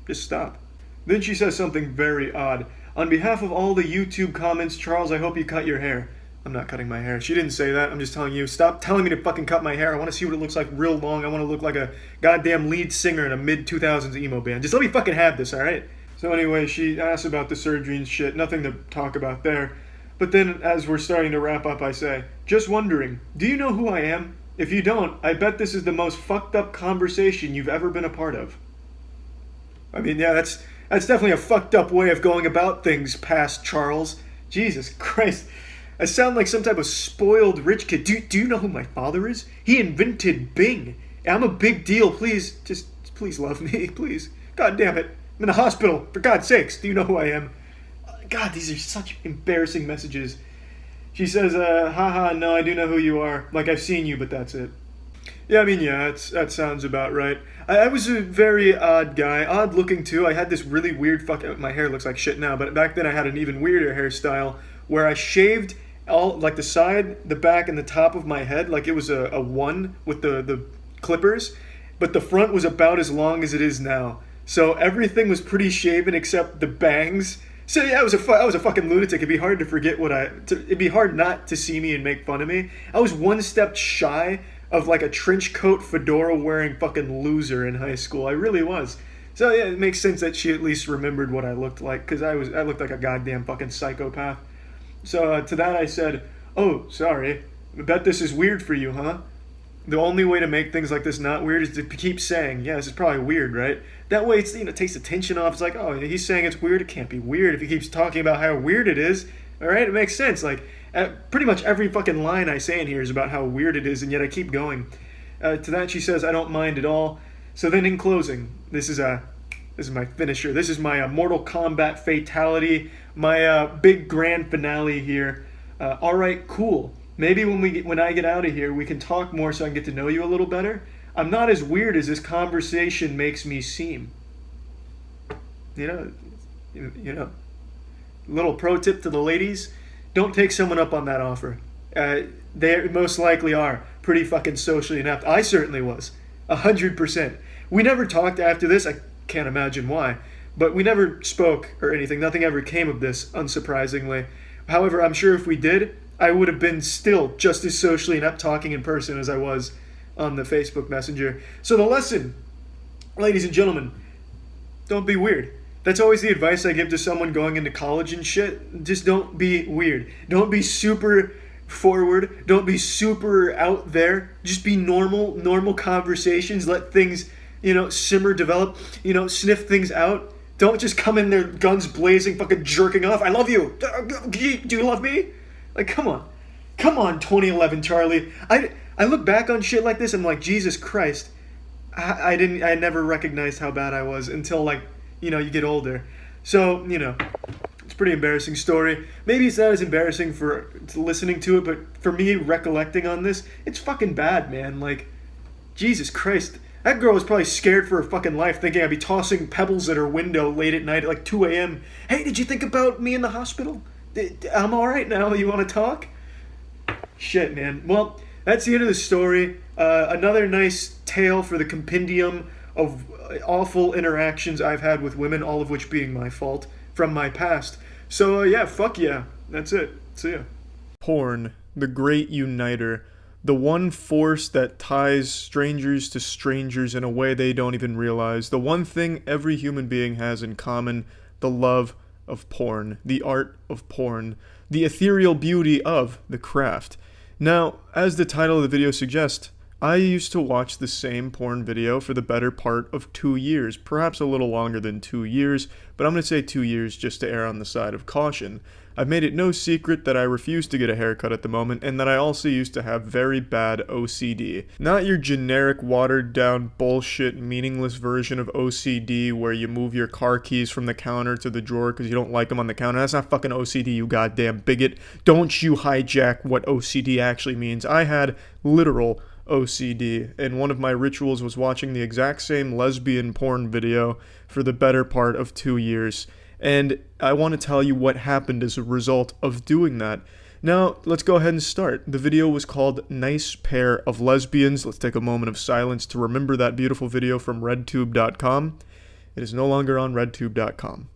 just stop. Then she says something very odd. On behalf of all the YouTube comments, Charles, I hope you cut your hair. I'm not cutting my hair. She didn't say that. I'm just telling you, stop telling me to fucking cut my hair. I want to see what it looks like real long. I want to look like a goddamn lead singer in a mid-2000s emo band. Just let me fucking have this, alright? So anyway, she asks about the surgery and shit. Nothing to talk about there. But then, as we're starting to wrap up, I say, just wondering, do you know who I am? If you don't, I bet this is the most fucked up conversation you've ever been a part of. I mean, yeah, that's definitely a fucked up way of going about things, past Charles. Jesus Christ. I sound like some type of spoiled rich kid. Do you know who my father is? He invented Bing. I'm a big deal. Please, please love me, please. God damn it. I'm in the hospital. For God's sakes, do you know who I am? God, these are such embarrassing messages. She says, haha, no, I do know who you are. Like, I've seen you, but that's it. Yeah, I mean, yeah, that sounds about right. I was a very odd guy, odd looking too. I had this really weird my hair looks like shit now, but back then I had an even weirder hairstyle where I shaved all, like the side, the back, and the top of my head, like it was a one with the clippers, but the front was about as long as it is now. So everything was pretty shaven except the bangs. So yeah, I was a fucking lunatic. It'd be hard to forget it'd be hard not to see me and make fun of me. I was one step shy of like a trench coat fedora wearing fucking loser in high school. I really was. So yeah, it makes sense that she at least remembered what I looked like, because I looked like a goddamn fucking psychopath. So to that I said, oh, sorry. I bet this is weird for you, huh? The only way to make things like this not weird is to keep saying, yeah, this is probably weird, right? That way it's, takes the tension off. It's like, oh, he's saying it's weird. It can't be weird if he keeps talking about how weird it is. All right, it makes sense. Like, pretty much every fucking line I say in here is about how weird it is, and yet I keep going. To that she says, I don't mind at all. So then in closing, this is my finisher. This is my Mortal Kombat fatality, my big grand finale here. All right, cool. Maybe when I get out of here, we can talk more so I can get to know you a little better. I'm not as weird as this conversation makes me seem. You know. Little pro tip to the ladies: don't take someone up on that offer. They most likely are pretty fucking socially inept. I certainly was, 100%. We never talked after this. I can't imagine why, but we never spoke or anything. Nothing ever came of this, unsurprisingly. However, I'm sure if we did, I would have been still just as socially inept talking in person as I was on the Facebook Messenger. So the lesson, ladies and gentlemen, don't be weird. That's always the advice I give to someone going into college and shit. Just don't be weird. Don't be super forward. Don't be super out there. Just be normal conversations. Let things, simmer, develop, sniff things out. Don't just come in there guns blazing, fucking jerking off. I love you. Do you love me? Like, come on. Come on, 2011 Charlie. I look back on shit like this and I'm like, Jesus Christ. I never recognized how bad I was until, like, you get older. So, it's a pretty embarrassing story. Maybe it's not as embarrassing for listening to it, but for me, recollecting on this, it's fucking bad, man. Like, Jesus Christ. That girl was probably scared for her fucking life, thinking I'd be tossing pebbles at her window late at night at like 2 a.m. Hey, did you think about me in the hospital? I'm alright now. You want to talk? Shit, man. Well, that's the end of the story. Another nice tale for the compendium of awful interactions I've had with women, all of which being my fault, from my past. So, yeah, fuck yeah. That's it. See ya. Porn, the great uniter. The one force that ties strangers to strangers in a way they don't even realize. The one thing every human being has in common, the love of porn, the art of porn, the ethereal beauty of the craft. Now, as the title of the video suggests, I used to watch the same porn video for the better part of 2 years, perhaps a little longer than 2 years, but I'm going to say 2 years just to err on the side of caution. I've made it no secret that I refuse to get a haircut at the moment, and that I also used to have very bad OCD. Not your generic, watered-down, bullshit, meaningless version of OCD where you move your car keys from the counter to the drawer because you don't like them on the counter. That's not fucking OCD, you goddamn bigot. Don't you hijack what OCD actually means. I had literal OCD, and one of my rituals was watching the exact same lesbian porn video for the better part of 2 years. And I want to tell you what happened as a result of doing that. Now, let's go ahead and start. The video was called Nice Pair of Lesbians. Let's take a moment of silence to remember that beautiful video from redtube.com. It is no longer on redtube.com.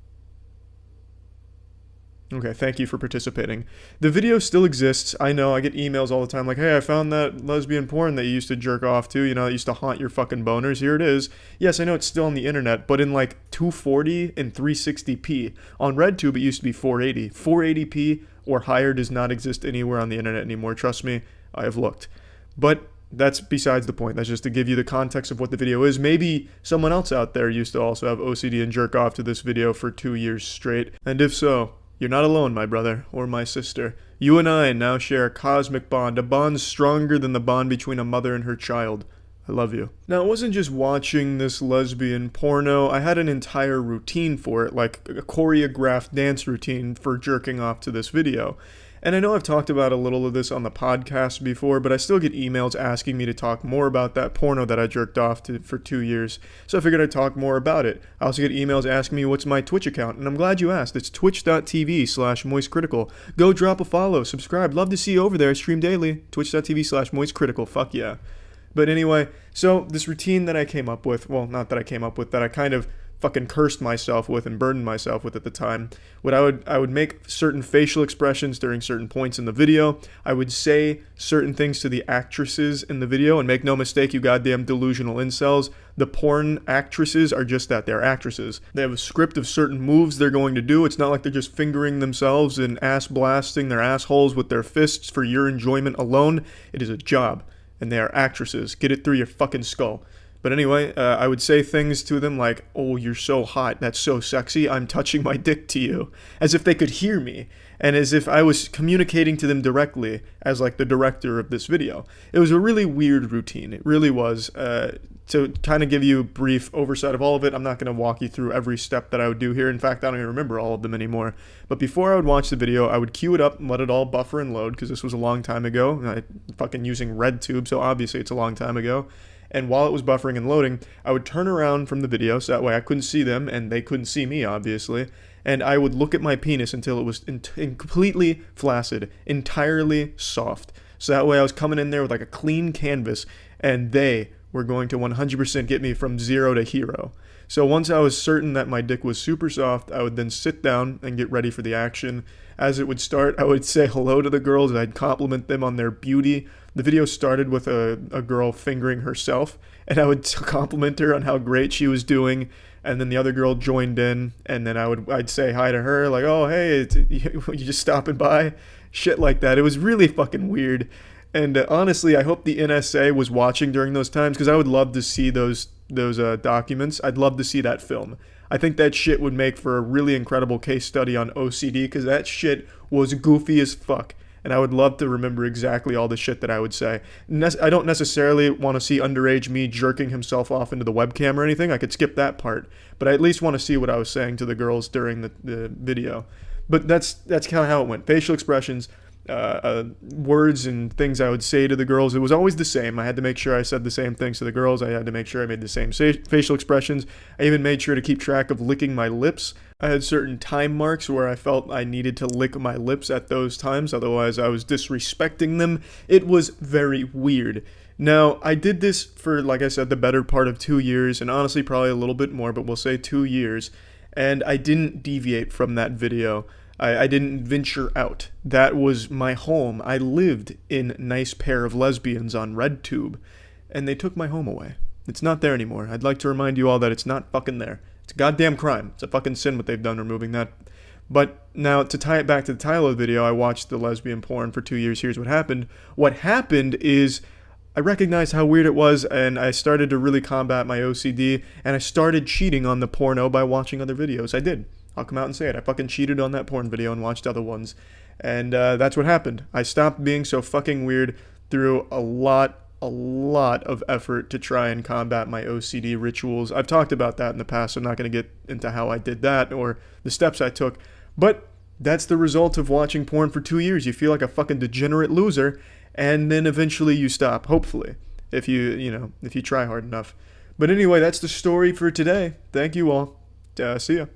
Okay, thank you for participating. The video still exists. I know, I get emails all the time like, hey, I found that lesbian porn that you used to jerk off to, that used to haunt your fucking boners. Here it is. Yes, I know it's still on the internet, but in like 240 and 360p. On RedTube, it used to be 480. 480p or higher does not exist anywhere on the internet anymore. Trust me, I have looked. But that's besides the point. That's just to give you the context of what the video is. Maybe someone else out there used to also have OCD and jerk off to this video for 2 years straight. And if so, you're not alone, my brother, or my sister. You and I now share a cosmic bond, a bond stronger than the bond between a mother and her child. I love you. Now, it wasn't just watching this lesbian porno. I had an entire routine for it, like a choreographed dance routine for jerking off to this video. And I know I've talked about a little of this on the podcast before, but I still get emails asking me to talk more about that porno that I jerked off to for 2 years. So I figured I'd talk more about it. I also get emails asking me what's my Twitch account, and I'm glad you asked. It's twitch.tv/MoistCritikal. Go drop a follow, subscribe. Love to see you over there. I stream daily. Twitch.tv/MoistCritikal. Fuck yeah. But anyway, so this routine that I came up with, well, not that I came up with, that I kind of fucking cursed myself with and burdened myself with at the time. I would make certain facial expressions during certain points in the video. I would say certain things to the actresses in the video, and make no mistake, you goddamn delusional incels, the porn actresses are just that, they're actresses. They have a script of certain moves they're going to do. It's not like they're just fingering themselves and ass blasting their assholes with their fists for your enjoyment alone. It is a job, and they are actresses. Get it through your fucking skull. But anyway, I would say things to them like, oh, you're so hot, that's so sexy, I'm touching my dick to you, as if they could hear me, and as if I was communicating to them directly as like the director of this video. It was a really weird routine, it really was. To kind of give you a brief oversight of all of it, I'm not going to walk you through every step that I would do here. In fact, I don't even remember all of them anymore. But before I would watch the video, I would queue it up and let it all buffer and load, because this was a long time ago. I'm fucking using RedTube, so obviously it's a long time ago. And while it was buffering and loading, I would turn around from the video, so that way I couldn't see them, and they couldn't see me, obviously. And I would look at my penis until it was completely flaccid, entirely soft. So that way I was coming in there with like a clean canvas, and they were going to 100% get me from 0 to hero. So once I was certain that my dick was super soft, I would then sit down and get ready for the action. As it would start, I would say hello to the girls, and I'd compliment them on their beauty. The video started with a girl fingering herself, and I would compliment her on how great she was doing, and then the other girl joined in, and then I'd say hi to her, like, oh, hey, you just stopping by? Shit like that. It was really fucking weird. And honestly, I hope the NSA was watching during those times, because I would love to see those documents. I'd love to see that film. I think that shit would make for a really incredible case study on OCD, because that shit was goofy as fuck. And I would love to remember exactly all the shit that I would say. I don't necessarily want to see underage me jerking himself off into the webcam or anything. I could skip that part. But I at least want to see what I was saying to the girls during the video. But that's kind of how it went. Facial expressions, words and things I would say to the girls. It was always the same. I had to make sure I said the same things to the girls. I had to make sure I made the same facial expressions. I even made sure to keep track of licking my lips. I had certain time marks where I felt I needed to lick my lips at those times, otherwise I was disrespecting them. It was very weird. Now, I did this for, like I said, the better part of 2 years, and honestly probably a little bit more, but we'll say 2 years, and I didn't deviate from that video. I didn't venture out. That was my home. I lived in Nice Pair of Lesbians on RedTube, and they took my home away. It's not there anymore. I'd like to remind you all that it's not fucking there. It's a goddamn crime. It's a fucking sin what they've done removing that. But now, to tie it back to the title of the video, I watched the lesbian porn for 2 years. Here's what happened. What happened is I recognized how weird it was, and I started to really combat my OCD, and I started cheating on the porno by watching other videos. I did. I'll come out and say it. I fucking cheated on that porn video and watched other ones. And that's what happened. I stopped being so fucking weird through a lot of effort to try and combat my OCD rituals. I've talked about that in the past. So I'm not going to get into how I did that or the steps I took. But that's the result of watching porn for 2 years. You feel like a fucking degenerate loser, and then eventually you stop, hopefully, if you try hard enough. But anyway, that's the story for today. Thank you all. See ya.